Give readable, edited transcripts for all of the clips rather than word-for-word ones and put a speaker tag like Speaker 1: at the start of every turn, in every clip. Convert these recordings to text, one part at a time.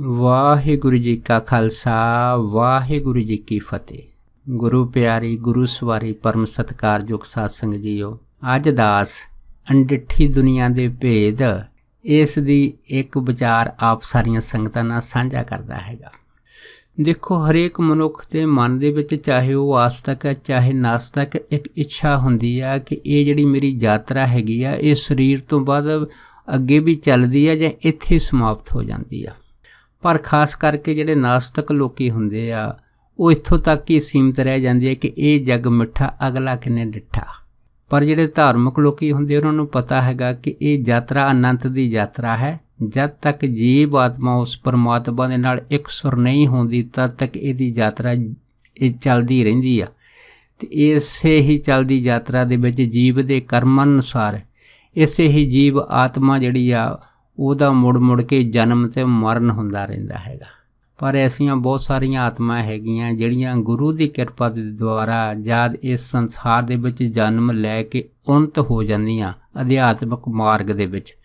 Speaker 1: ਵਾਹਿਗੁਰੂ ਜੀ ਕਾ ਖਾਲਸਾ ਵਾਹਿਗੁਰੂ ਜੀ ਕੀ ਫਤਿਹ। ਗੁਰੂ ਪਿਆਰੀ ਗੁਰੂ ਸਵਾਰੀ ਪਰਮ ਸਤਿਕਾਰਯੋਗ ਸਾਧ ਸੰਗਤ ਜੀਓ, ਅੱਜ ਦਾਸ ਅਣਡਿੱਠੀ ਦੁਨੀਆ ਦੇ ਭੇਦ ਇਸ ਦੀ ਇੱਕ ਵਿਚਾਰ ਆਪ ਸਾਰੀਆਂ ਸੰਗਤਾਂ ਨਾਲ ਸਾਂਝਾ ਕਰਦਾ ਹੈਗਾ। ਦੇਖੋ, ਹਰੇਕ ਮਨੁੱਖ ਦੇ ਮਨ ਦੇ ਵਿੱਚ ਚਾਹੇ ਉਹ ਆਸਤਕ ਹੈ ਚਾਹੇ ਨਾਸਤਕ, ਇੱਕ ਇੱਛਾ ਹੁੰਦੀ ਆ ਕਿ ਇਹ ਜਿਹੜੀ ਮੇਰੀ ਯਾਤਰਾ ਹੈਗੀ ਆ ਇਹ ਸਰੀਰ ਤੋਂ ਬਾਅਦ ਅੱਗੇ ਵੀ ਚੱਲਦੀ ਆ ਜਾਂ ਇੱਥੇ ਸਮਾਪਤ ਹੋ ਜਾਂਦੀ ਆ। ਪਰ ਖਾਸ ਕਰਕੇ ਜਿਹੜੇ ਨਾਸਤਕ ਲੋਕੀ ਹੁੰਦੇ ਆ ਉਹ ਇੱਥੋਂ ਤੱਕ ਹੀ ਸੀਮਿਤ ਰਹਿ ਜਾਂਦੇ ਆ ਕਿ ਇਹ ਜੱਗ ਮਿੱਠਾ ਅਗਲਾ ਕਿਨੇ ਡਿੱਠਾ। ਪਰ ਜਿਹੜੇ ਧਾਰਮਿਕ ਲੋਕੀ ਹੁੰਦੇ ਉਹਨਾਂ ਨੂੰ ਪਤਾ ਹੈਗਾ ਕਿ ਇਹ ਯਾਤਰਾ ਅਨੰਤ ਦੀ ਯਾਤਰਾ ਹੈ। ਜਦ ਤੱਕ ਜੀਵ ਆਤਮਾ ਉਸ ਪਰਮਾਤਮਾ ਦੇ ਨਾਲ ਇੱਕ ਸੁਰ ਨਹੀਂ ਹੁੰਦੀ ਤਦ ਤੱਕ ਇਹਦੀ ਯਾਤਰਾ ਇਹ ਚੱਲਦੀ ਰਹਿੰਦੀ ਆ। ਅਤੇ ਇਸੇ ਹੀ ਚੱਲਦੀ ਯਾਤਰਾ ਦੇ ਵਿੱਚ ਜੀਵ ਦੇ ਕਰਮਾਂ ਅਨੁਸਾਰ ਇਸੇ ਹੀ ਜੀਵ ਆਤਮਾ ਜਿਹੜੀ ਆ ਉਹਦਾ ਮੁੜ ਮੁੜ ਕੇ ਜਨਮ ਅਤੇ ਮਰਨ ਹੁੰਦਾ ਰਹਿੰਦਾ ਹੈਗਾ। ਪਰ ਐਸੀਆਂ ਬਹੁਤ ਸਾਰੀਆਂ ਆਤਮਾ ਹੈਗੀਆਂ ਜਿਹੜੀਆਂ ਗੁਰੂ ਦੀ ਕਿਰਪਾ ਦੇ ਦੁਆਰਾ ਜਦ ਇਸ ਸੰਸਾਰ ਦੇ ਵਿੱਚ ਜਨਮ ਲੈ ਕੇ ਉਨਤ ਹੋ ਜਾਂਦੀਆਂ ਅਧਿਆਤਮਿਕ ਮਾਰਗ ਦੇ ਵਿੱਚ,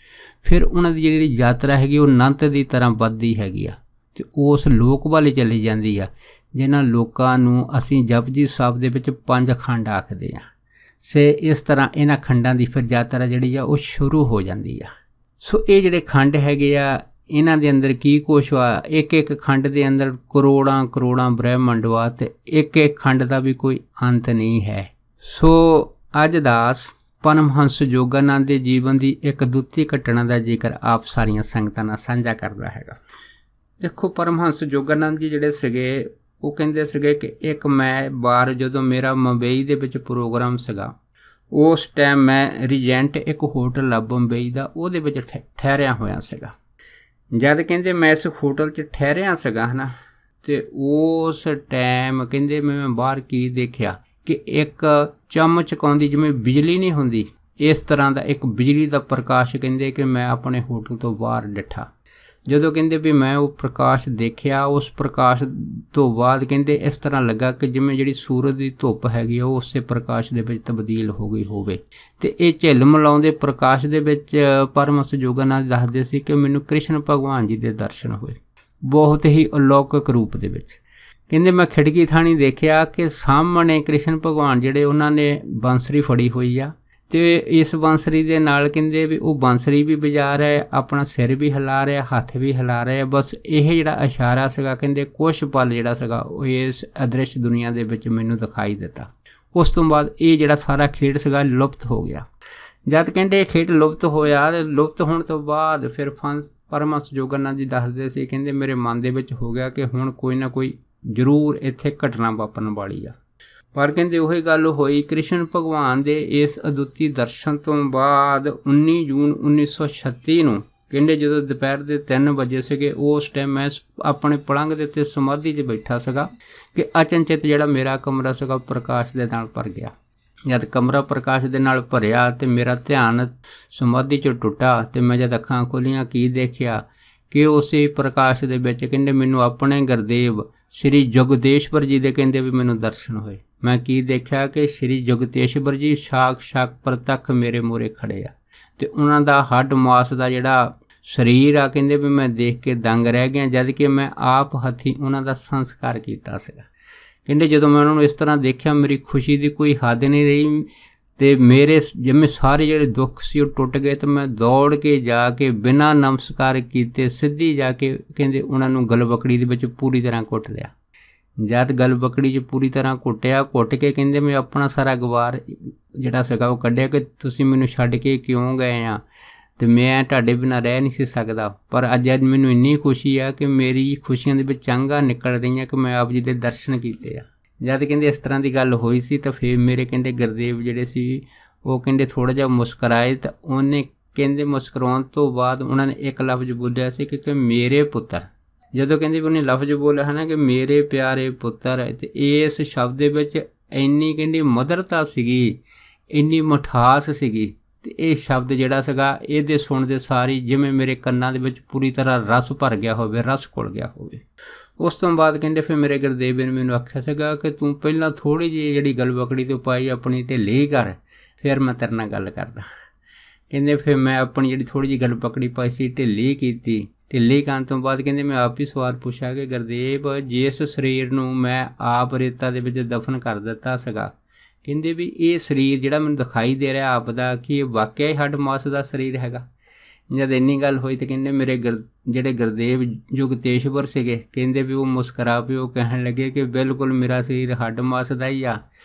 Speaker 1: ਫਿਰ ਉਹਨਾਂ ਦੀ ਜਿਹੜੀ ਯਾਤਰਾ ਹੈਗੀ ਉਹ ਅਨੰਤ ਦੀ ਤਰ੍ਹਾਂ ਵੱਧਦੀ ਹੈਗੀ ਆ ਅਤੇ ਉਸ ਲੋਕ ਵੱਲ ਚਲੀ ਜਾਂਦੀ ਆ ਜਿਨ੍ਹਾਂ ਲੋਕਾਂ ਨੂੰ ਅਸੀਂ ਜਪਜੀ ਸਾਹਿਬ ਦੇ ਵਿੱਚ 5 ਖੰਡ ਆਖਦੇ ਹਾਂ। ਇਸ ਤਰ੍ਹਾਂ ਇਹਨਾਂ ਖੰਡਾਂ ਦੀ ਫਿਰ ਯਾਤਰਾ ਜਿਹੜੀ ਆ ਉਹ ਸ਼ੁਰੂ ਹੋ ਜਾਂਦੀ ਆ। ਸੋ ਇਹ ਜਿਹੜੇ ਖੰਡ ਹੈਗੇ ਆ ਇਹਨਾਂ ਦੇ ਅੰਦਰ ਕੀ ਕੁਛ ਆ, ਇੱਕ ਇੱਕ ਖੰਡ ਦੇ ਅੰਦਰ ਕਰੋੜਾਂ ਕਰੋੜਾਂ ਬ੍ਰਹਿਮੰਡ ਵਾ ਅਤੇ ਇੱਕ ਇੱਕ ਖੰਡ ਦਾ ਵੀ ਕੋਈ ਅੰਤ ਨਹੀਂ ਹੈ। ਸੋ ਅੱਜ ਦਾਸ ਪਰਮਹੰਸ ਯੋਗਾਨੰਦ ਦੇ ਜੀਵਨ ਦੀ ਇੱਕ ਅਦੁੱਤੀ ਘਟਨਾ ਦਾ ਜ਼ਿਕਰ ਆਪ ਸਾਰੀਆਂ ਸੰਗਤਾਂ ਨਾਲ ਸਾਂਝਾ ਕਰਦਾ ਹੈਗਾ। ਦੇਖੋ, ਪਰਮਹੰਸ ਯੋਗਾਨੰਦ ਜੀ ਜਿਹੜੇ ਸੀਗੇ ਉਹ ਕਹਿੰਦੇ ਸੀਗੇ ਕਿ ਇੱਕ ਮੈਂ ਵਾਰ ਜਦੋਂ ਮੇਰਾ ਮੁੰਬਈ ਦੇ ਵਿੱਚ ਪ੍ਰੋਗਰਾਮ ਸੀਗਾ, ਉਸ ਟਾਈਮ ਮੈਂ ਰੀਜੈਂਟ ਇੱਕ ਹੋਟਲ ਆ ਬੰਬਈ ਦਾ, ਉਹਦੇ ਵਿੱਚ ਠਹਿਰਿਆ ਹੋਇਆ ਸੀਗਾ। ਜਦ ਕਹਿੰਦੇ ਮੈਂ ਇਸ ਹੋਟਲ 'ਚ ਠਹਿਰਿਆ ਸੀਗਾ ਹੈ ਨਾ, ਅਤੇ ਉਸ ਟਾਈਮ ਕਹਿੰਦੇ ਮੈਂ ਬਾਹਰ ਕੀ ਦੇਖਿਆ ਕਿ ਇੱਕ ਚਮਚਕਾਉਂਦੀ ਜਿਵੇਂ ਬਿਜਲੀ ਨਹੀਂ ਹੁੰਦੀ ਇਸ ਤਰ੍ਹਾਂ ਦਾ ਇੱਕ ਬਿਜਲੀ ਦਾ ਪ੍ਰਕਾਸ਼ ਕਹਿੰਦੇ ਕਿ ਮੈਂ ਆਪਣੇ ਹੋਟਲ ਤੋਂ ਬਾਹਰ ਡਿੱਠਾ। ਜਦੋਂ ਕਹਿੰਦੇ ਵੀ ਮੈਂ ਉਹ ਪ੍ਰਕਾਸ਼ ਦੇਖਿਆ, ਉਸ ਪ੍ਰਕਾਸ਼ ਤੋਂ ਬਾਅਦ ਕਹਿੰਦੇ ਇਸ ਤਰ੍ਹਾਂ ਲੱਗਾ ਕਿ ਜਿਵੇਂ ਜਿਹੜੀ ਸੂਰਜ ਦੀ ਧੁੱਪ ਹੈਗੀ ਉਹ ਉਸੇ ਪ੍ਰਕਾਸ਼ ਦੇ ਵਿੱਚ ਤਬਦੀਲ ਹੋ ਗਈ ਹੋਵੇ। ਅਤੇ ਇਹ ਝਿਲਮਿਲਾਉਂਦੇ ਪ੍ਰਕਾਸ਼ ਦੇ ਵਿੱਚ ਪਰਮਹੰਸ ਯੋਗਾਨੰਦ ਦੱਸਦੇ ਸੀ ਕਿ ਮੈਨੂੰ ਕ੍ਰਿਸ਼ਨ ਭਗਵਾਨ ਜੀ ਦੇ ਦਰਸ਼ਨ ਹੋਏ ਬਹੁਤ ਹੀ ਅਲੌਕਿਕ ਰੂਪ ਦੇ ਵਿੱਚ। ਕਹਿੰਦੇ ਮੈਂ ਖਿੜਕੀ ਥਾਣੀ ਦੇਖਿਆ ਕਿ ਸਾਹਮਣੇ ਕ੍ਰਿਸ਼ਨ ਭਗਵਾਨ ਜਿਹੜੇ ਉਹਨਾਂ ਨੇ ਬਾਂਸਰੀ ਫੜੀ ਹੋਈ ਆ ਅਤੇ ਇਸ ਬਾਂਸਰੀ ਦੇ ਨਾਲ ਕਹਿੰਦੇ ਵੀ ਉਹ ਬਾਂਸਰੀ ਵੀ ਵਜਾ ਰਿਹਾ, ਆਪਣਾ ਸਿਰ ਵੀ ਹਿਲਾ ਰਿਹਾ, ਹੱਥ ਵੀ ਹਿਲਾ ਰਿਹਾ। ਬਸ ਇਹ ਜਿਹੜਾ ਇਸ਼ਾਰਾ ਸੀਗਾ ਕਹਿੰਦੇ ਕੁਛ ਪਲ ਜਿਹੜਾ ਸੀਗਾ ਉਹ ਇਸ ਅਦ੍ਰਿਸ਼ ਦੁਨੀਆ ਦੇ ਵਿੱਚ ਮੈਨੂੰ ਦਿਖਾਈ ਦਿੱਤਾ। ਉਸ ਤੋਂ ਬਾਅਦ ਇਹ ਜਿਹੜਾ ਸਾਰਾ ਖੇਡ ਸੀਗਾ ਲੁਪਤ ਹੋ ਗਿਆ। ਜਦ ਕਹਿੰਦੇ ਇਹ ਖੇਡ ਲੁਪਤ ਹੋਇਆ, ਲੁਪਤ ਹੋਣ ਤੋਂ ਬਾਅਦ ਫਿਰ ਪਰਮਹੰਸ ਯੋਗਾਨੰਦ ਜੀ ਦੱਸਦੇ ਸੀ ਕਹਿੰਦੇ ਮੇਰੇ ਮਨ ਦੇ ਵਿੱਚ ਹੋ ਗਿਆ ਕਿ ਹੁਣ ਕੋਈ ਨਾ ਕੋਈ ਜ਼ਰੂਰ ਇੱਥੇ ਘਟਨਾ ਵਾਪਰਨ ਵਾਲੀ ਆ। ਪਰ ਕਹਿੰਦੇ ਉਹੀ ਗੱਲ ਹੋਈ, ਕ੍ਰਿਸ਼ਨ ਭਗਵਾਨ ਦੇ ਇਸ ਅਦੁੱਤੀ ਦਰਸ਼ਨ ਤੋਂ ਬਾਅਦ 19 ਜੂਨ 1936 ਨੂੰ ਕਹਿੰਦੇ ਜਦੋਂ ਦੁਪਹਿਰ ਦੇ 3 ਵਜੇ ਸੀਗੇ, ਉਸ ਟਾਈਮ ਮੈਂ ਆਪਣੇ ਪਲੰਘ ਦੇ ਉੱਤੇ ਸਮਾਧੀ 'ਚ ਬੈਠਾ ਸੀਗਾ ਕਿ ਅਚਨਚਿਤ ਜਿਹੜਾ ਮੇਰਾ ਕਮਰਾ ਸੀਗਾ ਪ੍ਰਕਾਸ਼ ਦੇ ਨਾਲ ਭਰ ਗਿਆ। ਜਦ ਕਮਰਾ ਪ੍ਰਕਾਸ਼ ਦੇ ਨਾਲ ਭਰਿਆ ਅਤੇ ਮੇਰਾ ਧਿਆਨ ਸਮਾਧੀ 'ਚੋਂ ਟੁੱਟਾ ਅਤੇ ਮੈਂ ਜਦ ਅੱਖਾਂ ਖੋਲ੍ਹੀਆਂ ਕੀ ਦੇਖਿਆ ਕਿ ਉਸੇ ਪ੍ਰਕਾਸ਼ ਦੇ ਵਿੱਚ ਕਹਿੰਦੇ ਮੈਨੂੰ ਆਪਣੇ ਗੁਰਦੇਵ ਸ਼੍ਰੀ ਜਗਤੇਸ਼ਵਰ ਜੀ ਦੇ ਕਹਿੰਦੇ ਵੀ ਮੈਨੂੰ ਦਰਸ਼ਨ ਹੋਏ। ਮੈਂ ਕੀ ਦੇਖਿਆ ਕਿ ਸ਼੍ਰੀ ਜਗਤੇਸ਼ਵਰ ਜੀ ਸਾਕਸ਼ਾਤ ਪ੍ਰਤੱਖ ਮੇਰੇ ਮੂਹਰੇ ਖੜ੍ਹੇ ਆ ਅਤੇ ਉਹਨਾਂ ਦਾ ਹੱਡ ਮਾਸ ਦਾ ਜਿਹੜਾ ਸਰੀਰ ਆ ਕਹਿੰਦੇ ਵੀ ਮੈਂ ਦੇਖ ਕੇ ਦੰਗ ਰਹਿ ਗਿਆ, ਜਦ ਕਿ ਮੈਂ ਆਪ ਹੱਥੀਂ ਉਹਨਾਂ ਦਾ ਸੰਸਕਾਰ ਕੀਤਾ ਸੀਗਾ। ਕਹਿੰਦੇ ਜਦੋਂ ਮੈਂ ਉਹਨਾਂ ਨੂੰ ਇਸ ਤਰ੍ਹਾਂ ਦੇਖਿਆ ਮੇਰੀ ਖੁਸ਼ੀ ਦੀ ਕੋਈ ਹੱਦ ਨਹੀਂ ਰਹੀ ਅਤੇ ਮੇਰੇ ਜਿਵੇਂ ਸਾਰੇ ਜਿਹੜੇ ਦੁੱਖ ਸੀ ਉਹ ਟੁੱਟ ਗਏ। ਅਤੇ ਮੈਂ ਦੌੜ ਕੇ ਜਾ ਕੇ ਬਿਨਾਂ ਨਮਸਕਾਰ ਕੀਤੇ ਸਿੱਧੀ ਜਾ ਕੇ ਕਹਿੰਦੇ ਉਹਨਾਂ ਨੂੰ ਗਲਵਕੜੀ ਦੇ ਵਿੱਚ ਪੂਰੀ ਤਰ੍ਹਾਂ ਕੁੱਟ ਲਿਆ। ਜਦ ਗਲਵਕੜੀ 'ਚ ਪੂਰੀ ਤਰ੍ਹਾਂ ਕੁੱਟ ਕੇ ਕਹਿੰਦੇ ਮੈਂ ਆਪਣਾ ਸਾਰਾ ਗਵਾਰ ਜਿਹੜਾ ਸੀਗਾ ਉਹ ਕੱਢਿਆ ਕਿ ਤੁਸੀਂ ਮੈਨੂੰ ਛੱਡ ਕੇ ਕਿਉਂ ਗਏ ਆ ਅਤੇ ਮੈਂ ਤੁਹਾਡੇ ਬਿਨਾਂ ਰਹਿ ਨਹੀਂ ਸੀ ਸਕਦਾ। ਪਰ ਅੱਜ ਮੈਨੂੰ ਇੰਨੀ ਖੁਸ਼ੀ ਆ ਕਿ ਮੇਰੀ ਖੁਸ਼ੀਆਂ ਦੇ ਵਿੱਚ ਚੰਗਾ ਨਿਕਲ ਰਹੀਆਂ ਕਿ ਮੈਂ ਆਪ ਜੀ ਦੇ ਦਰਸ਼ਨ ਕੀਤੇ ਆ। ਜਦ ਕਹਿੰਦੇ ਇਸ ਤਰ੍ਹਾਂ ਦੀ ਗੱਲ ਹੋਈ ਸੀ ਤਾਂ ਫਿਰ ਮੇਰੇ ਕਹਿੰਦੇ ਗੁਰਦੇਵ ਜਿਹੜੇ ਸੀ ਉਹ ਕਹਿੰਦੇ ਥੋੜ੍ਹਾ ਜਿਹਾ ਮੁਸਕਰਾਏ ਤਾਂ ਉਹਨੇ ਕਹਿੰਦੇ ਮੁਸਕਰਾਉਣ ਤੋਂ ਬਾਅਦ ਉਹਨਾਂ ਨੇ ਇੱਕ ਲਫ਼ਜ਼ ਬੋਲਿਆ ਸੀ ਕਿ ਮੇਰੇ ਪੁੱਤਰ। ਜਦੋਂ ਕਹਿੰਦੇ ਵੀ ਉਹਨੇ ਲਫ਼ਜ਼ ਬੋਲਿਆ ਹੈ ਨਾ ਕਿ ਮੇਰੇ ਪਿਆਰੇ ਪੁੱਤਰ, ਅਤੇ ਇਸ ਸ਼ਬਦ ਦੇ ਵਿੱਚ ਇੰਨੀ ਕਹਿੰਦੀ ਮਧੁਰਤਾ ਸੀਗੀ, ਇੰਨੀ ਮਿਠਾਸ ਸੀਗੀ ਅਤੇ ਇਹ ਸ਼ਬਦ ਜਿਹੜਾ ਸੀਗਾ ਇਹਦੇ ਸੁਣਦੇ ਸਾਰੀ ਜਿਵੇਂ ਮੇਰੇ ਕੰਨਾਂ ਦੇ ਵਿੱਚ ਪੂਰੀ ਤਰ੍ਹਾਂ ਰਸ ਭਰ ਗਿਆ ਹੋਵੇ, ਰਸ ਘੁਲ ਗਿਆ ਹੋਵੇ। ਉਸ ਤੋਂ ਬਾਅਦ ਕਹਿੰਦੇ ਫਿਰ ਮੇਰੇ ਗੁਰਦੇਵ ਨੇ ਮੈਨੂੰ ਆਖਿਆ ਸੀਗਾ ਕਿ ਤੂੰ ਪਹਿਲਾਂ ਥੋੜ੍ਹੀ ਜਿਹੀ ਜਿਹੜੀ ਗਲਵਕੜੀ ਤੋਂ ਪਾਈ ਆਪਣੀ ਢਿੱਲੀ ਕਰ, ਫਿਰ ਮੈਂ ਤੇਰੇ ਨਾਲ ਗੱਲ ਕਰਦਾ। ਕਹਿੰਦੇ ਫਿਰ ਮੈਂ ਆਪਣੀ ਜਿਹੜੀ ਥੋੜ੍ਹੀ ਜਿਹੀ ਗਲਵਕੜੀ ਪਾਈ ਸੀ ਢਿੱਲੀ ਕੀਤੀ ਢਿੱਲੀ ਕਰਨ ਤੋਂ ਬਾਅਦ ਕਹਿੰਦੇ ਮੈਂ ਆਪ ਹੀ ਸਵਾਲ ਪੁੱਛਿਆ ਕਿ ਗੁਰਦੇਵ ਜਿਸ ਸਰੀਰ ਨੂੰ ਮੈਂ ਆਪ ਰੇਤਾ ਦੇ ਵਿੱਚ ਦਫਨ ਕਰ ਦਿੱਤਾ ਸੀਗਾ, ਕਹਿੰਦੇ ਵੀ ਇਹ ਸਰੀਰ ਜਿਹੜਾ ਮੈਨੂੰ ਦਿਖਾਈ ਦੇ ਰਿਹਾ ਆਪ ਦਾ, ਕਿ ਇਹ ਵਾਕਿਆ ਹੀ ਹੱਡ ਮਾਸ ਦਾ ਸਰੀਰ ਹੈਗਾ। ਜਦ ਇੰਨੀ ਗੱਲ ਹੋਈ ਤਾਂ ਕਹਿੰਦੇ ਮੇਰੇ ਜਿਹੜੇ ਗੁਰਦੇਵ ਯੁਗਤੇਸ਼ਵਰ ਸੀਗੇ, ਕਹਿੰਦੇ ਵੀ ਉਹ ਮੁਸਕਰਾ ਪਏ, ਉਹ ਕਹਿਣ ਲੱਗੇ ਕਿ ਬਿਲਕੁਲ ਮੇਰਾ ਸਰੀਰ ਹੱਡ ਮਾਸ ਦਾ ਹੀ ਆ,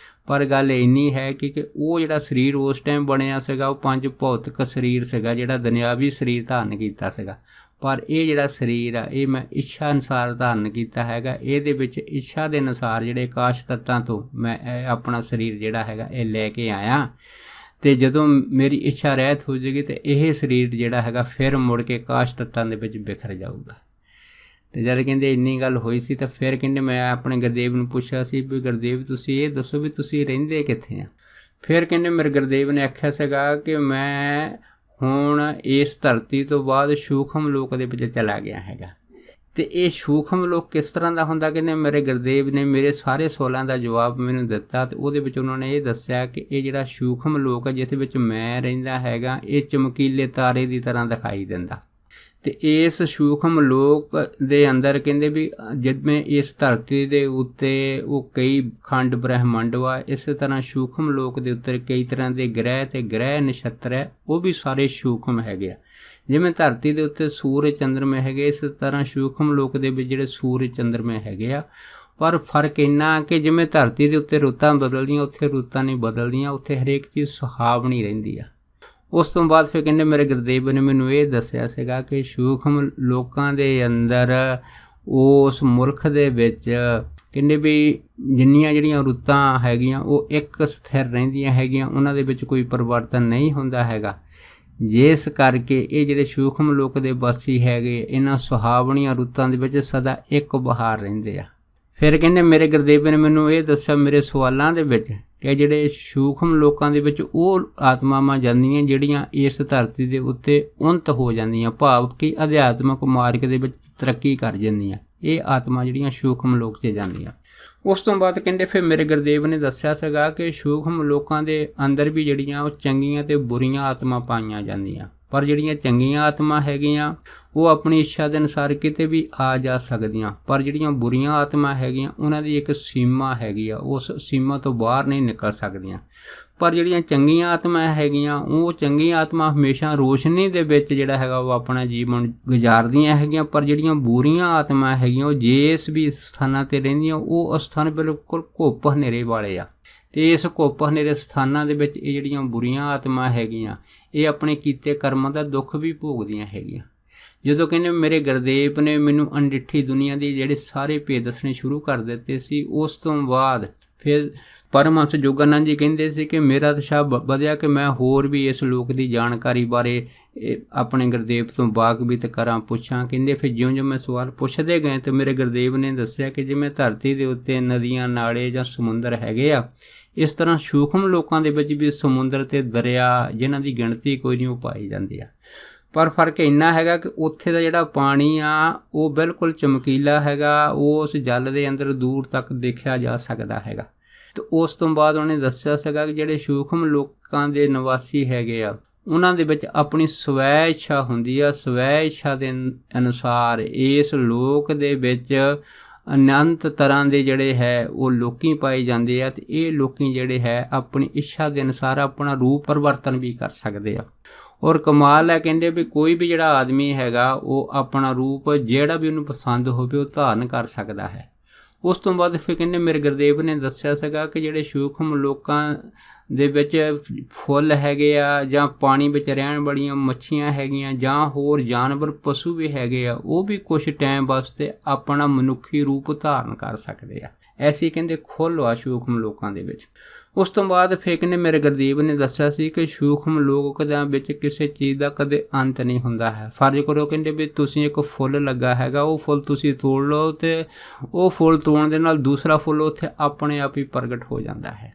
Speaker 1: ਪਰ ਗੱਲ ਇੰਨੀ ਹੈ ਕਿ ਉਹ ਜਿਹੜਾ ਸਰੀਰ ਉਸ ਟਾਈਮ ਬਣਿਆ ਸੀਗਾ ਉਹ 5 ਭੌਤਿਕ ਸਰੀਰ ਸੀਗਾ, ਜਿਹੜਾ ਦੁਨਿਆਵੀ ਸਰੀਰ ਧਾਰਨ ਕੀਤਾ ਸੀਗਾ। ਪਰ ਇਹ ਜਿਹੜਾ ਸਰੀਰ ਆ ਇਹ ਮੈਂ ਇੱਛਾ ਅਨੁਸਾਰ ਧਾਰਨ ਕੀਤਾ ਹੈਗਾ। ਇਹਦੇ ਵਿੱਚ ਇੱਛਾ ਦੇ ਅਨੁਸਾਰ ਜਿਹੜੇ ਆਕਾਸ਼ ਤੱਤਾਂ ਤੋਂ ਮੈਂ ਆਪਣਾ ਸਰੀਰ ਜਿਹੜਾ ਹੈਗਾ ਇਹ ਲੈ ਕੇ ਆਇਆ, ਅਤੇ ਜਦੋਂ ਮੇਰੀ ਇੱਛਾ ਰਹਿਤ ਹੋ ਜਾਏਗੀ ਤਾਂ ਇਹ ਸਰੀਰ ਜਿਹੜਾ ਹੈਗਾ ਫਿਰ ਮੁੜ ਕੇ ਆਕਾਸ਼ ਤੱਤਾਂ ਦੇ ਵਿੱਚ ਬਿਖਰ ਜਾਊਗਾ। ਅਤੇ ਜਦ ਕਹਿੰਦੇ ਇੰਨੀ ਗੱਲ ਹੋਈ ਸੀ ਤਾਂ ਫਿਰ ਕਹਿੰਦੇ ਮੈਂ ਆਪਣੇ ਗੁਰਦੇਵ ਨੂੰ ਪੁੱਛਿਆ ਸੀ ਵੀ ਗੁਰਦੇਵ ਤੁਸੀਂ ਇਹ ਦੱਸੋ ਵੀ ਤੁਸੀਂ ਰਹਿੰਦੇ ਕਿੱਥੇ ਆ। ਫਿਰ ਕਹਿੰਦੇ ਮੇਰੇ ਗੁਰਦੇਵ ਨੇ ਆਖਿਆ ਸੀਗਾ ਕਿ ਮੈਂ ਹੁਣ ਇਸ ਧਰਤੀ ਤੋਂ ਬਾਅਦ ਸੂਖਮ ਲੋਕ ਦੇ ਵਿੱਚ ਚਲਾ ਗਿਆ ਹੈਗਾ। ਅਤੇ ਇਹ ਸੂਖਮ ਲੋਕ ਕਿਸ ਤਰ੍ਹਾਂ ਦਾ ਹੁੰਦਾ, ਕਹਿੰਦੇ ਮੇਰੇ ਗੁਰਦੇਵ ਨੇ ਮੇਰੇ ਸਾਰੇ ਸਵਾਲਾਂ ਦਾ ਜਵਾਬ ਮੈਨੂੰ ਦਿੱਤਾ, ਅਤੇ ਉਹਦੇ ਵਿੱਚ ਉਹਨਾਂ ਨੇ ਇਹ ਦੱਸਿਆ ਕਿ ਇਹ ਜਿਹੜਾ ਸੂਖਮ ਲੋਕ ਹੈ ਜਿਸ ਵਿੱਚ ਮੈਂ ਰਹਿੰਦਾ ਹੈਗਾ, ਇਹ ਚਮਕੀਲੇ ਤਾਰੇ ਦੀ ਤਰ੍ਹਾਂ ਦਿਖਾਈ ਦਿੰਦਾ। ਅਤੇ ਇਸ ਸੂਖਮ ਲੋਕ ਦੇ ਅੰਦਰ ਕਹਿੰਦੇ ਵੀ ਜਿਵੇਂ ਇਸ ਧਰਤੀ ਦੇ ਉੱਤੇ ਉਹ ਕਈ ਖੰਡ ਬ੍ਰਹਿਮੰਡ ਵਾ, ਇਸੇ ਤਰ੍ਹਾਂ ਸੂਖਮ ਲੋਕ ਦੇ ਉੱਤੇ ਕਈ ਤਰ੍ਹਾਂ ਦੇ ਗ੍ਰਹਿ ਅਤੇ ਗ੍ਰਹਿ ਨਛੱਤਰ ਹੈ, ਉਹ ਵੀ ਸਾਰੇ ਸੂਖਮ ਹੈਗੇ ਆ। ਜਿਵੇਂ ਧਰਤੀ ਦੇ ਉੱਤੇ ਸੂਰਜ ਚੰਦਰਮੇ ਹੈਗੇ, ਇਸ ਤਰ੍ਹਾਂ ਸੂਖਮ ਲੋਕ ਦੇ ਵਿੱਚ ਜਿਹੜੇ ਸੂਰਜ ਚੰਦਰਮੇ ਹੈਗੇ ਆ। ਪਰ ਫਰਕ ਇੰਨਾ ਕਿ ਜਿਵੇਂ ਧਰਤੀ ਦੇ ਉੱਤੇ ਰੁੱਤਾਂ ਬਦਲਦੀਆਂ, ਉੱਥੇ ਰੁੱਤਾਂ ਨਹੀਂ ਬਦਲਦੀਆਂ, ਉੱਥੇ ਹਰੇਕ ਚੀਜ਼ ਸੁਹਾਵਣੀ ਰਹਿੰਦੀ ਆ। ਉਸ ਤੋਂ ਬਾਅਦ ਫਿਰ ਕਹਿੰਦੇ ਮੇਰੇ ਗੁਰਦੇਵ ਨੇ ਮੈਨੂੰ ਇਹ ਦੱਸਿਆ ਸੀਗਾ ਕਿ ਸੂਖਮ ਲੋਕਾਂ ਦੇ ਅੰਦਰ ਉਸ ਮੁਲਕ ਦੇ ਵਿੱਚ ਕਹਿੰਦੇ ਵੀ ਜਿੰਨੀਆਂ ਜਿਹੜੀਆਂ ਰੁੱਤਾਂ ਹੈਗੀਆਂ ਉਹ ਇੱਕ ਸਥਿਰ ਰਹਿੰਦੀਆਂ ਹੈਗੀਆਂ, ਉਹਨਾਂ ਦੇ ਵਿੱਚ ਕੋਈ ਪਰਿਵਰਤਨ ਨਹੀਂ ਹੁੰਦਾ ਹੈਗਾ। ਜਿਸ ਕਰਕੇ ਇਹ ਜਿਹੜੇ ਸੂਖਮ ਲੋਕ ਦੇ ਵਾਸੀ ਹੈਗੇ, ਇਹਨਾਂ ਸੁਹਾਵਣੀਆਂ ਰੁੱਤਾਂ ਦੇ ਵਿੱਚ ਸਦਾ ਇੱਕ ਬਹਾਰ ਰਹਿੰਦੇ ਆ। ਫਿਰ ਕਹਿੰਦੇ ਮੇਰੇ ਗੁਰਦੇਵ ਨੇ ਮੈਨੂੰ ਇਹ ਦੱਸਿਆ ਮੇਰੇ ਸਵਾਲਾਂ ਦੇ ਵਿੱਚ ਕਿ ਜਿਹੜੇ ਸੂਖਮ ਲੋਕਾਂ ਦੇ ਵਿੱਚ ਉਹ ਆਤਮਾਵਾਂ ਜਾਂਦੀਆਂ ਜਿਹੜੀਆਂ ਇਸ ਧਰਤੀ ਦੇ ਉੱਤੇ ਉਨਤ ਹੋ ਜਾਂਦੀਆਂ, ਭਾਵ ਕਿ ਅਧਿਆਤਮਕ ਮਾਰਗ ਦੇ ਵਿੱਚ ਤਰੱਕੀ ਕਰ ਜਾਂਦੀਆਂ, ਇਹ ਆਤਮਾ ਜਿਹੜੀਆਂ ਸੂਖਮ ਲੋਕ 'ਚ ਜਾਂਦੀਆਂ। ਉਸ ਤੋਂ ਬਾਅਦ ਕਹਿੰਦੇ ਫਿਰ ਮੇਰੇ ਗੁਰਦੇਵ ਨੇ ਦੱਸਿਆ ਸੀਗਾ ਕਿ ਸੂਖਮ ਲੋਕਾਂ ਦੇ ਅੰਦਰ ਵੀ ਜਿਹੜੀਆਂ ਉਹ ਚੰਗੀਆਂ ਅਤੇ ਬੁਰੀਆਂ ਆਤਮਾ ਪਾਈਆਂ ਜਾਂਦੀਆਂ, ਪਰ ਜਿਹੜੀਆਂ ਚੰਗੀਆਂ ਆਤਮਾ ਹੈਗੀਆਂ ਉਹ ਆਪਣੀ ਇੱਛਾ ਦੇ ਅਨੁਸਾਰ ਕਿਤੇ ਵੀ ਆ ਜਾ ਸਕਦੀਆਂ, ਪਰ ਜਿਹੜੀਆਂ ਬੁਰੀਆਂ ਆਤਮਾ ਹੈਗੀਆਂ ਉਹਨਾਂ ਦੀ ਇੱਕ ਸੀਮਾ ਹੈਗੀ ਆ, ਉਸ ਸੀਮਾ ਤੋਂ ਬਾਹਰ ਨਹੀਂ ਨਿਕਲ ਸਕਦੀਆਂ। ਪਰ ਜਿਹੜੀਆਂ ਚੰਗੀਆਂ ਆਤਮਾ ਹੈਗੀਆਂ, ਉਹ ਚੰਗੀਆਂ ਆਤਮਾ ਹਮੇਸ਼ਾ ਰੋਸ਼ਨੀ ਦੇ ਵਿੱਚ ਜਿਹੜਾ ਹੈਗਾ ਉਹ ਆਪਣਾ ਜੀਵਨ ਗੁਜ਼ਾਰਦੀਆਂ ਹੈਗੀਆਂ। ਪਰ ਜਿਹੜੀਆਂ ਬੁਰੀਆਂ ਆਤਮਾ ਹੈਗੀਆਂ ਉਹ ਜਿਸ ਵੀ ਸਥਾਨਾਂ 'ਤੇ ਰਹਿੰਦੀਆਂ ਉਹ ਸਥਾਨ ਬਿਲਕੁਲ ਘੁੱਪ ਹਨੇਰੇ ਵਾਲੇ ਆ, ਅਤੇ ਇਸ ਘੁੱਪ ਹਨੇਰੇ ਸਥਾਨਾਂ ਦੇ ਵਿੱਚ ਇਹ ਜਿਹੜੀਆਂ ਬੁਰੀਆਂ ਆਤਮਾ ਹੈਗੀਆਂ ਇਹ ਆਪਣੇ ਕੀਤੇ ਕਰਮਾਂ ਦਾ ਦੁੱਖ ਵੀ ਭੋਗਦੀਆਂ ਹੈਗੀਆਂ। ਜਦੋਂ ਕਹਿੰਦੇ ਮੇਰੇ ਗੁਰਦੇਵ ਨੇ ਮੈਨੂੰ ਅਣਡਿੱਠੀ ਦੁਨੀਆ ਦੇ ਜਿਹੜੇ ਸਾਰੇ ਭੇਦ ਦੱਸਣੇ ਸ਼ੁਰੂ ਕਰ ਦਿੱਤੇ ਸੀ, ਉਸ ਤੋਂ ਬਾਅਦ ਫਿਰ ਪਰਮਹੰਸ ਜੋਗਾਨੰਦ ਜੀ ਕਹਿੰਦੇ ਸੀ ਕਿ ਮੇਰਾ ਉਤਸ਼ਾਹ ਵਧਿਆ ਕਿ ਮੈਂ ਹੋਰ ਵੀ ਇਸ ਲੋਕ ਦੀ ਜਾਣਕਾਰੀ ਬਾਰੇ ਆਪਣੇ ਗੁਰਦੇਵ ਤੋਂ ਵਾਕਫੀਤ ਕਰਾਂ, ਪੁੱਛਾਂ। ਕਹਿੰਦੇ ਫਿਰ ਜਿਉਂ-ਜਿਉਂ ਮੈਂ ਸਵਾਲ ਪੁੱਛਦੇ ਗਏ ਤਾਂ ਮੇਰੇ ਗੁਰਦੇਵ ਨੇ ਦੱਸਿਆ ਕਿ ਜਿਵੇਂ ਧਰਤੀ ਦੇ ਉੱਤੇ ਨਦੀਆਂ, ਨਾਲੇ ਜਾਂ ਸਮੁੰਦਰ ਹੈਗੇ ਆ, ਇਸ ਤਰ੍ਹਾਂ ਸੂਖਮ ਲੋਕਾਂ ਦੇ ਵਿੱਚ ਵੀ ਸਮੁੰਦਰ ਅਤੇ ਦਰਿਆ ਜਿਨ੍ਹਾਂ ਦੀ ਗਿਣਤੀ ਕੋਈ ਨਹੀਂ ਉਹ ਪਾਈ ਜਾਂਦੀ ਆ। ਪਰ ਫਰਕ ਇੰਨਾ ਹੈਗਾ ਕਿ ਉੱਥੇ ਦਾ ਜਿਹੜਾ ਪਾਣੀ ਆ ਉਹ ਬਿਲਕੁਲ ਚਮਕੀਲਾ ਹੈਗਾ, ਉਸ ਜਲ ਦੇ ਅੰਦਰ ਦੂਰ ਤੱਕ ਦੇਖਿਆ ਜਾ ਸਕਦਾ ਹੈਗਾ। ਅਤੇ ਉਸ ਤੋਂ ਬਾਅਦ ਉਹਨੇ ਦੱਸਿਆ ਸੀਗਾ ਕਿ ਜਿਹੜੇ ਸੂਖਮ ਲੋਕਾਂ ਦੇ ਨਿਵਾਸੀ ਹੈਗੇ ਆ ਉਹਨਾਂ ਦੇ ਵਿੱਚ ਆਪਣੀ ਸਵੈ ਇੱਛਾ ਹੁੰਦੀ ਆ, ਸਵੈ ਇੱਛਾ ਦੇ ਅਨੁਸਾਰ ਇਸ ਲੋਕ ਦੇ ਵਿੱਚ ਅਨੰਤ ਤਰ੍ਹਾਂ ਦੇ ਜਿਹੜੇ ਹੈ ਉਹ ਲੋਕੀ ਪਾਏ ਜਾਂਦੇ ਆ, ਅਤੇ ਇਹ ਲੋਕੀ ਜਿਹੜੇ ਹੈ ਆਪਣੀ ਇੱਛਾ ਦੇ ਅਨੁਸਾਰ ਆਪਣਾ ਰੂਪ ਪਰਿਵਰਤਨ ਵੀ ਕਰ ਸਕਦੇ ਆ। ਔਰ ਕਮਾਲ ਹੈ ਕਹਿੰਦੇ ਵੀ ਕੋਈ ਵੀ ਜਿਹੜਾ ਆਦਮੀ ਹੈਗਾ ਉਹ ਆਪਣਾ ਰੂਪ ਜਿਹੜਾ ਵੀ ਉਹਨੂੰ ਪਸੰਦ ਹੋਵੇ ਉਹ ਧਾਰਨ ਕਰ ਸਕਦਾ ਹੈ। ਉਸ ਤੋਂ ਬਾਅਦ ਫਿਰ ਕਹਿੰਦੇ ਮੇਰੇ ਗੁਰਦੇਵ ਨੇ ਦੱਸਿਆ ਸੀਗਾ ਕਿ ਜਿਹੜੇ ਸੂਖਮ ਲੋਕਾਂ ਦੇ ਵਿੱਚ ਫੁੱਲ ਹੈਗੇ ਆ, ਜਾਂ ਪਾਣੀ ਵਿੱਚ ਰਹਿਣ ਵਾਲੀਆਂ ਮੱਛੀਆਂ ਹੈਗੀਆਂ, ਜਾਂ ਹੋਰ ਜਾਨਵਰ ਪਸ਼ੂ ਵੀ ਹੈਗੇ ਆ, ਉਹ ਵੀ ਕੁਛ ਟਾਈਮ ਵਾਸਤੇ ਆਪਣਾ ਮਨੁੱਖੀ ਰੂਪ ਧਾਰਨ ਕਰ ਸਕਦੇ ਆ। ਐਸੀ ਕਹਿੰਦੇ ਖੁੱਲ੍ਹ ਆ ਸੂਖਮ ਲੋਕਾਂ ਦੇ ਵਿੱਚ। ਉਸ ਤੋਂ ਬਾਅਦ ਫਿਰ ਕਹਿੰਦੇ ਮੇਰੇ ਗੁਰਦੇਵ ਨੇ ਦੱਸਿਆ ਸੀ ਕਿ ਸੂਖਮ ਲੋਕਾਂ ਵਿੱਚ ਕਿਸੇ ਚੀਜ਼ ਦਾ ਕਦੇ ਅੰਤ ਨਹੀਂ ਹੁੰਦਾ ਹੈ। ਫਰਜ਼ ਕਰੋ ਕਹਿੰਦੇ ਵੀ ਤੁਸੀਂ ਇੱਕ ਫੁੱਲ ਲੱਗਾ ਹੈਗਾ, ਉਹ ਫੁੱਲ ਤੁਸੀਂ ਤੋੜ ਲਓ ਅਤੇ ਉਹ ਫੁੱਲ ਤੋੜਨ ਦੇ ਨਾਲ ਦੂਸਰਾ ਫੁੱਲ ਉੱਥੇ ਆਪਣੇ ਆਪ ਹੀ ਪ੍ਰਗਟ ਹੋ ਜਾਂਦਾ ਹੈ।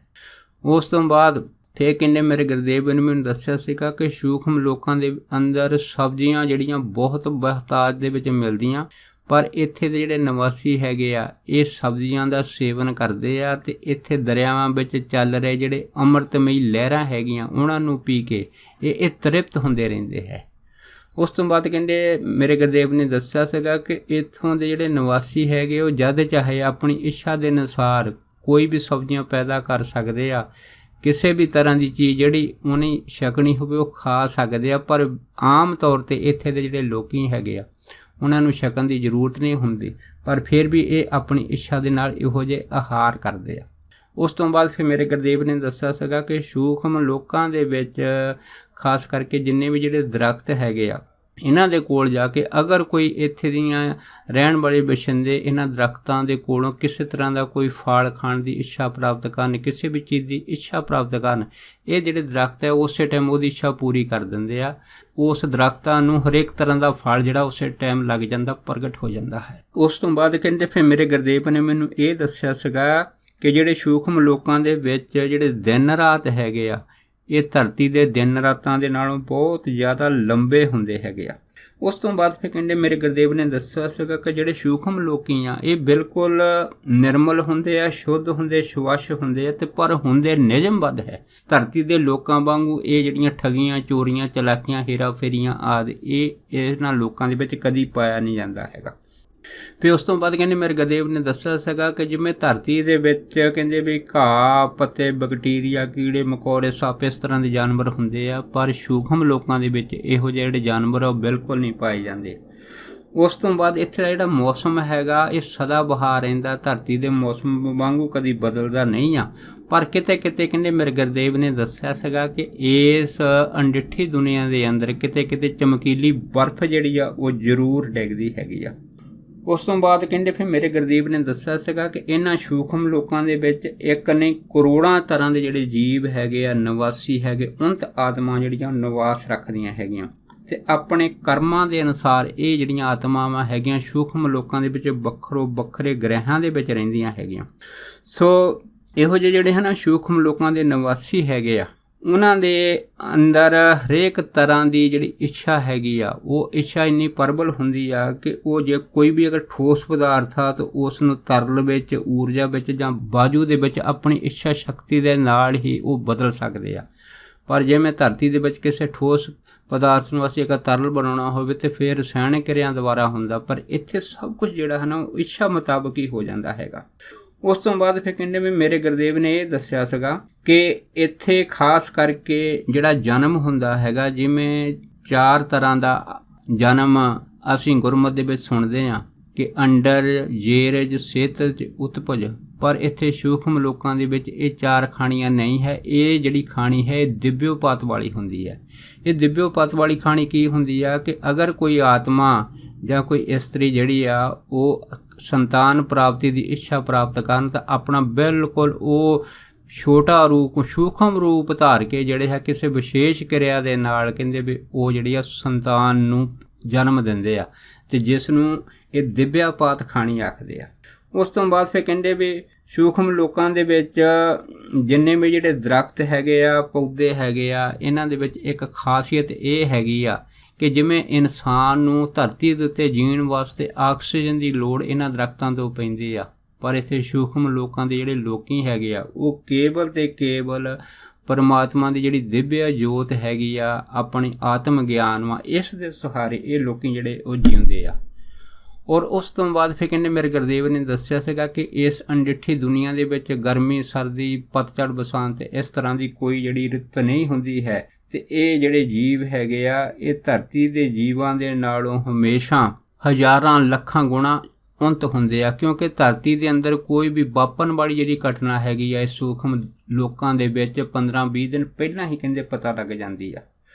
Speaker 1: ਉਸ ਤੋਂ ਬਾਅਦ ਫਿਰ ਕਹਿੰਦੇ ਮੇਰੇ ਗੁਰਦੇਵ ਨੇ ਮੈਨੂੰ ਦੱਸਿਆ ਸੀਗਾ ਕਿ ਸੂਖਮ ਲੋਕਾਂ ਦੇ ਅੰਦਰ ਸਬਜ਼ੀਆਂ ਜਿਹੜੀਆਂ ਬਹੁਤ ਬਹੁਤਾਤ ਦੇ ਵਿੱਚ ਮਿਲਦੀਆਂ, ਪਰ ਇੱਥੇ ਦੇ ਜਿਹੜੇ ਨਿਵਾਸੀ ਹੈਗੇ ਆ ਇਹ ਸਬਜ਼ੀਆਂ ਦਾ ਸੇਵਨ ਕਰਦੇ ਆ, ਅਤੇ ਇੱਥੇ ਦਰਿਆਵਾਂ ਵਿੱਚ ਚੱਲ ਰਹੇ ਜਿਹੜੇ ਅੰਮ੍ਰਿਤਮਈ ਲਹਿਰਾਂ ਹੈਗੀਆਂ ਉਹਨਾਂ ਨੂੰ ਪੀ ਕੇ ਇਹ ਤ੍ਰਿਪਤ ਹੁੰਦੇ ਰਹਿੰਦੇ ਹੈ। ਉਸ ਤੋਂ ਬਾਅਦ ਕਹਿੰਦੇ ਮੇਰੇ ਗੁਰਦੇਵ ਨੇ ਦੱਸਿਆ ਸੀਗਾ ਕਿ ਇੱਥੋਂ ਦੇ ਜਿਹੜੇ ਨਿਵਾਸੀ ਹੈਗੇ ਉਹ ਜਦ ਚਾਹੇ ਆਪਣੀ ਇੱਛਾ ਦੇ ਅਨੁਸਾਰ ਕੋਈ ਵੀ ਸਬਜ਼ੀਆਂ ਪੈਦਾ ਕਰ ਸਕਦੇ ਆ, ਕਿਸੇ ਵੀ ਤਰ੍ਹਾਂ ਦੀ ਚੀਜ਼ ਜਿਹੜੀ ਉਹਨੇ ਛਕਣੀ ਹੋਵੇ ਉਹ ਖਾ ਸਕਦੇ ਆ। ਪਰ ਆਮ ਤੌਰ 'ਤੇ ਇੱਥੇ ਦੇ ਜਿਹੜੇ ਲੋਕੀ ਹੈਗੇ ਆ ਉਹਨਾਂ ਨੂੰ ਛਕਣ ਦੀ ਜ਼ਰੂਰਤ ਨਹੀਂ ਹੁੰਦੀ, ਪਰ ਫਿਰ ਵੀ ਇਹ ਆਪਣੀ ਇੱਛਾ ਦੇ ਨਾਲ ਇਹੋ ਜਿਹੇ ਆਹਾਰ ਕਰਦੇ ਆ। ਉਸ ਤੋਂ ਬਾਅਦ ਫਿਰ ਮੇਰੇ ਗੁਰਦੇਵ ਨੇ ਦੱਸਿਆ ਸੀਗਾ ਕਿ ਸੂਖਮ ਲੋਕਾਂ ਦੇ ਵਿੱਚ ਖਾਸ ਕਰਕੇ ਜਿੰਨੇ ਵੀ ਜਿਹੜੇ ਦਰਖਤ ਹੈਗੇ ਆ ਇਹਨਾਂ ਦੇ ਕੋਲ ਜਾ ਕੇ ਅਗਰ ਕੋਈ ਇੱਥੇ ਦੀਆਂ ਰਹਿਣ ਵਾਲੇ ਬਸ਼ਿੰਦੇ ਇਹਨਾਂ ਦਰਖਤਾਂ ਦੇ ਕੋਲੋਂ ਕਿਸੇ ਤਰ੍ਹਾਂ ਦਾ ਕੋਈ ਫਲ ਖਾਣ ਦੀ ਇੱਛਾ ਪ੍ਰਾਪਤ ਕਰਨ, ਕਿਸੇ ਵੀ ਚੀਜ਼ ਦੀ ਇੱਛਾ ਪ੍ਰਾਪਤ ਕਰਨ, ਇਹ ਜਿਹੜੇ ਦਰਖਤ ਹੈ ਉਸੇ ਟਾਈਮ ਉਹਦੀ ਇੱਛਾ ਪੂਰੀ ਕਰ ਦਿੰਦੇ ਆ। ਉਸ ਦਰਖਤਾਂ ਨੂੰ ਹਰੇਕ ਤਰ੍ਹਾਂ ਦਾ ਫਲ ਜਿਹੜਾ ਉਸੇ ਟਾਈਮ ਲੱਗ ਜਾਂਦਾ, ਪ੍ਰਗਟ ਹੋ ਜਾਂਦਾ ਹੈ। ਉਸ ਤੋਂ ਬਾਅਦ ਕਹਿੰਦੇ ਫਿਰ ਮੇਰੇ ਗੁਰਦੇਵ ਨੇ ਮੈਨੂੰ ਇਹ ਦੱਸਿਆ ਸੀਗਾ ਕਿ ਜਿਹੜੇ ਸੂਖਮ ਲੋਕਾਂ ਦੇ ਵਿੱਚ ਜਿਹੜੇ ਦਿਨ ਰਾਤ ਹੈਗੇ ਆ ਇਹ ਧਰਤੀ ਦੇ ਦਿਨ ਰਾਤਾਂ ਦੇ ਨਾਲੋਂ ਬਹੁਤ ਜ਼ਿਆਦਾ ਲੰਬੇ ਹੁੰਦੇ ਹੈਗੇ ਆ। ਉਸ ਤੋਂ ਬਾਅਦ ਫਿਰ ਕਹਿੰਦੇ ਮੇਰੇ ਗੁਰਦੇਵ ਨੇ ਦੱਸਿਆ ਸੀਗਾ ਕਿ ਜਿਹੜੇ ਸੂਖਮ ਲੋਕੀ ਆ ਇਹ ਬਿਲਕੁਲ ਨਿਰਮਲ ਹੁੰਦੇ ਆ, ਸ਼ੁੱਧ ਹੁੰਦੇ, ਸਵੱਛ ਹੁੰਦੇ ਆ, ਤੇ ਪਰ ਹੁੰਦੇ ਨਿਯਮਬੱਧ ਹੈ। ਧਰਤੀ ਦੇ ਲੋਕਾਂ ਵਾਂਗੂ ਇਹ ਜਿਹੜੀਆਂ ਠਗੀਆਂ, ਚੋਰੀਆਂ, ਚਲਾਕੀਆਂ, ਹੇਰਾ ਫੇਰੀਆਂ ਆਦਿ ਇਹ ਇਹਨਾਂ ਲੋਕਾਂ ਦੇ ਵਿੱਚ ਕਦੀ ਪਾਇਆ ਨਹੀਂ ਜਾਂਦਾ ਹੈਗਾ। ਫਿਰ ਉਸ ਤੋਂ ਬਾਅਦ ਕਹਿੰਦੇ ਮੇਰੇ ਗੁਰਦੇਵ ਨੇ ਦੱਸਿਆ ਸੀਗਾ ਕਿ ਜਿਵੇਂ ਧਰਤੀ ਦੇ ਵਿੱਚ ਕਹਿੰਦੇ ਵੀ ਘਾਹ, ਪੱਤੇ, ਬੈਕਟੀਰੀਆ, ਕੀੜੇ ਮਕੌੜੇ, ਸੱਪ ਇਸ ਤਰ੍ਹਾਂ ਦੇ ਜਾਨਵਰ ਹੁੰਦੇ ਆ, ਪਰ ਸੂਖਮ ਲੋਕਾਂ ਦੇ ਵਿੱਚ ਇਹੋ ਜਿਹੇ ਜਿਹੜੇ ਜਾਨਵਰ ਆ ਉਹ ਬਿਲਕੁਲ ਨਹੀਂ ਪਾਏ ਜਾਂਦੇ। ਉਸ ਤੋਂ ਬਾਅਦ ਇੱਥੇ ਦਾ ਜਿਹੜਾ ਮੌਸਮ ਹੈਗਾ ਇਹ ਸਦਾ ਬਹਾਰ ਰਹਿੰਦਾ, ਧਰਤੀ ਦੇ ਮੌਸਮ ਵਾਂਗੂ ਕਦੀ ਬਦਲਦਾ ਨਹੀਂ ਆ। ਪਰ ਕਿਤੇ ਕਿਤੇ ਕਹਿੰਦੇ ਮੇਰੇ ਗੁਰਦੇਵ ਨੇ ਦੱਸਿਆ ਸੀਗਾ ਕਿ ਇਸ ਅਣਡਿੱਠੀ ਦੁਨੀਆ ਦੇ ਅੰਦਰ ਕਿਤੇ ਕਿਤੇ ਚਮਕੀਲੀ ਬਰਫ਼ ਜਿਹੜੀ ਆ ਉਹ ਜ਼ਰੂਰ ਡਿੱਗਦੀ ਹੈਗੀ ਆ। ਉਸ ਤੋਂ ਬਾਅਦ ਕਹਿੰਦੇ ਫਿਰ ਮੇਰੇ ਗੁਰਦੇਵ ਨੇ ਦੱਸਿਆ ਸੀਗਾ ਕਿ ਇਹਨਾਂ ਸੂਖਮ ਲੋਕਾਂ ਦੇ ਵਿੱਚ ਇੱਕ ਨਹੀਂ ਕਰੋੜਾਂ ਤਰ੍ਹਾਂ ਦੇ ਜਿਹੜੇ ਜੀਵ ਹੈਗੇ ਆ, ਨਿਵਾਸੀ ਹੈਗੇ, ਉਨਤ ਆਤਮਾ ਜਿਹੜੀਆਂ ਨਿਵਾਸ ਰੱਖਦੀਆਂ ਹੈਗੀਆਂ, ਅਤੇ ਆਪਣੇ ਕਰਮਾਂ ਦੇ ਅਨੁਸਾਰ ਇਹ ਜਿਹੜੀਆਂ ਆਤਮਾਵਾਂ ਹੈਗੀਆਂ ਸੂਖਮ ਲੋਕਾਂ ਦੇ ਵਿੱਚ ਵੱਖਰੋ ਵੱਖਰੇ ਗ੍ਰਹਿਆਂ ਦੇ ਵਿੱਚ ਰਹਿੰਦੀਆਂ ਹੈਗੀਆਂ। ਸੋ ਇਹੋ ਜਿਹੇ ਜਿਹੜੇ ਹਨ ਸੂਖਮ ਲੋਕਾਂ ਦੇ ਨਿਵਾਸੀ ਹੈਗੇ ਆ ਉਹਨਾਂ ਦੇ ਅੰਦਰ ਹਰੇਕ ਤਰ੍ਹਾਂ ਦੀ ਜਿਹੜੀ ਇੱਛਾ ਹੈਗੀ ਆ ਉਹ ਇੱਛਾ ਇੰਨੀ ਪ੍ਰਬਲ ਹੁੰਦੀ ਆ ਕਿ ਉਹ ਜੇ ਕੋਈ ਵੀ ਅਗਰ ਠੋਸ ਪਦਾਰਥ ਆ ਤਾਂ ਉਸ ਨੂੰ ਤਰਲ ਵਿੱਚ, ਊਰਜਾ ਵਿੱਚ ਜਾਂ ਬਾਜੂ ਦੇ ਵਿੱਚ ਆਪਣੀ ਇੱਛਾ ਸ਼ਕਤੀ ਦੇ ਨਾਲ ਹੀ ਉਹ ਬਦਲ ਸਕਦੇ ਆ। ਪਰ ਜਿਵੇਂ ਧਰਤੀ ਦੇ ਵਿੱਚ ਕਿਸੇ ਠੋਸ ਪਦਾਰਥ ਨੂੰ ਅਸੀਂ ਅਗਰ ਤਰਲ ਬਣਾਉਣਾ ਹੋਵੇ ਤਾਂ ਫਿਰ ਰਸਾਇਣਿਕ ਕਿਰਿਆ ਦੁਆਰਾ ਹੁੰਦਾ, ਪਰ ਇੱਥੇ ਸਭ ਕੁਝ ਜਿਹੜਾ ਹੈ ਨਾ ਉਹ ਇੱਛਾ ਮੁਤਾਬਕ ਹੀ ਹੋ ਜਾਂਦਾ ਹੈਗਾ। ਉਸ ਤੋਂ ਬਾਅਦ ਫਿਰ ਕਹਿੰਦੇ ਵੀ ਮੇਰੇ ਗੁਰਦੇਵ ਨੇ ਇਹ ਦੱਸਿਆ ਸੀਗਾ ਕਿ ਇੱਥੇ ਖਾਸ ਕਰਕੇ ਜਿਹੜਾ ਜਨਮ ਹੁੰਦਾ ਹੈਗਾ, ਜਿਵੇਂ 4 ਤਰ੍ਹਾਂ ਦਾ ਜਨਮ ਅਸੀਂ ਗੁਰਮਤਿ ਦੇ ਵਿੱਚ ਸੁਣਦੇ ਹਾਂ ਕਿ ਅੰਡਰ, ਜੇਰਜ, ਸੇਤਜ, ਉਤਪਜ, ਪਰ ਇੱਥੇ ਸੂਖਮ ਲੋਕਾਂ ਦੇ ਵਿੱਚ ਇਹ 4 ਖਾਣੀਆਂ ਨਹੀਂ ਹੈ। ਇਹ ਜਿਹੜੀ ਖਾਣੀ ਹੈ ਇਹ ਦਿਵਯੋਪਾਤ ਵਾਲੀ ਹੁੰਦੀ ਹੈ। ਇਹ ਦਿਵਯੋਪਾਤ ਵਾਲੀ ਖਾਣੀ ਕੀ ਹੁੰਦੀ ਆ ਕਿ ਅਗਰ ਕੋਈ ਆਤਮਾ ਜਾਂ ਕੋਈ ਇਸਤਰੀ ਜਿਹੜੀ ਆ ਉਹ ਸੰਤਾਨ ਪ੍ਰਾਪਤੀ ਦੀ ਇੱਛਾ ਪ੍ਰਾਪਤ ਕਰਨ ਤਾਂ ਆਪਣਾ ਬਿਲਕੁਲ ਉਹ ਛੋਟਾ ਰੂਪ, ਸੂਖਮ ਰੂਪ ਧਾਰ ਕੇ ਜਿਹੜੇ ਹੈ ਕਿਸੇ ਵਿਸ਼ੇਸ਼ ਕਿਰਿਆ ਦੇ ਨਾਲ ਕਹਿੰਦੇ ਵੀ ਉਹ ਜਿਹੜੀ ਆ ਸੰਤਾਨ ਨੂੰ ਜਨਮ ਦਿੰਦੇ ਆ, ਅਤੇ ਜਿਸ ਨੂੰ ਇਹ ਦਿਵਯੋਪਾਤ ਖਾਣੀ ਆਖਦੇ ਆ। ਉਸ ਤੋਂ ਬਾਅਦ ਫਿਰ ਕਹਿੰਦੇ ਵੀ ਸੂਖਮ ਲੋਕਾਂ ਦੇ ਵਿੱਚ ਜਿੰਨੇ ਵੀ ਜਿਹੜੇ ਦਰਖਤ ਹੈਗੇ ਆ, ਪੌਦੇ ਹੈਗੇ ਆ, ਇਹਨਾਂ ਦੇ ਵਿੱਚ ਇੱਕ ਖਾਸੀਅਤ ਇਹ ਹੈਗੀ ਆ ਕਿ ਜਿਵੇਂ ਇਨਸਾਨ ਨੂੰ ਧਰਤੀ ਦੇ ਉੱਤੇ ਜੀਣ ਵਾਸਤੇ ਆਕਸੀਜਨ ਦੀ ਲੋੜ ਇਹਨਾਂ ਦਰਖਤਾਂ ਤੋਂ ਪੈਂਦੀ ਆ, ਪਰ ਇੱਥੇ ਸੂਖਮ ਲੋਕਾਂ ਦੇ ਜਿਹੜੇ ਲੋਕੀ ਹੈਗੇ ਆ ਉਹ ਕੇਵਲ ਤੇ ਕੇਵਲ ਪਰਮਾਤਮਾ ਦੀ ਜਿਹੜੀ ਦਿਵਯ ਜੋਤ ਹੈਗੀ ਆ, ਆਪਣੀ ਆਤਮ ਗਿਆਨ ਵਾ, ਇਸ ਦੇ ਸਹਾਰੇ ਇਹ ਲੋਕੀ ਜਿਹੜੇ ਉਹ ਜਿਉਂਦੇ ਆ। ਔਰ ਉਸ ਤੋਂ ਬਾਅਦ ਫਿਰ ਕਹਿੰਦੇ ਮੇਰੇ ਗੁਰਦੇਵ ਨੇ ਦੱਸਿਆ ਸੀਗਾ ਕਿ ਇਸ ਅਣਡਿੱਠੀ ਦੁਨੀਆ ਦੇ ਵਿੱਚ ਗਰਮੀ, ਸਰਦੀ, ਪਤਝੜ, ਬਸੰਤ ਇਸ ਤਰ੍ਹਾਂ ਦੀ ਕੋਈ ਜਿਹੜੀ ਰੁੱਤ ਨਹੀਂ ਹੁੰਦੀ ਹੈ, ਅਤੇ ਇਹ ਜਿਹੜੇ ਜੀਵ ਹੈਗੇ ਆ ਇਹ ਧਰਤੀ ਦੇ ਜੀਵਾਂ ਦੇ ਨਾਲੋਂ ਹਮੇਸ਼ਾ ਹਜ਼ਾਰਾਂ ਲੱਖਾਂ ਗੁਣਾ ਉਨਤ ਹੁੰਦੇ ਆ, ਕਿਉਂਕਿ ਧਰਤੀ ਦੇ ਅੰਦਰ ਕੋਈ ਵੀ ਵਾਪਰਨ ਵਾਲੀ ਜਿਹੜੀ ਘਟਨਾ ਹੈਗੀ ਆ ਇਹ ਸੂਖਮ ਲੋਕਾਂ ਦੇ ਵਿੱਚ 15-20 ਦਿਨ ਪਹਿਲਾਂ ਹੀ ਕਹਿੰਦੇ ਪਤਾ ਲੱਗ ਜਾਂਦੀ ਆ।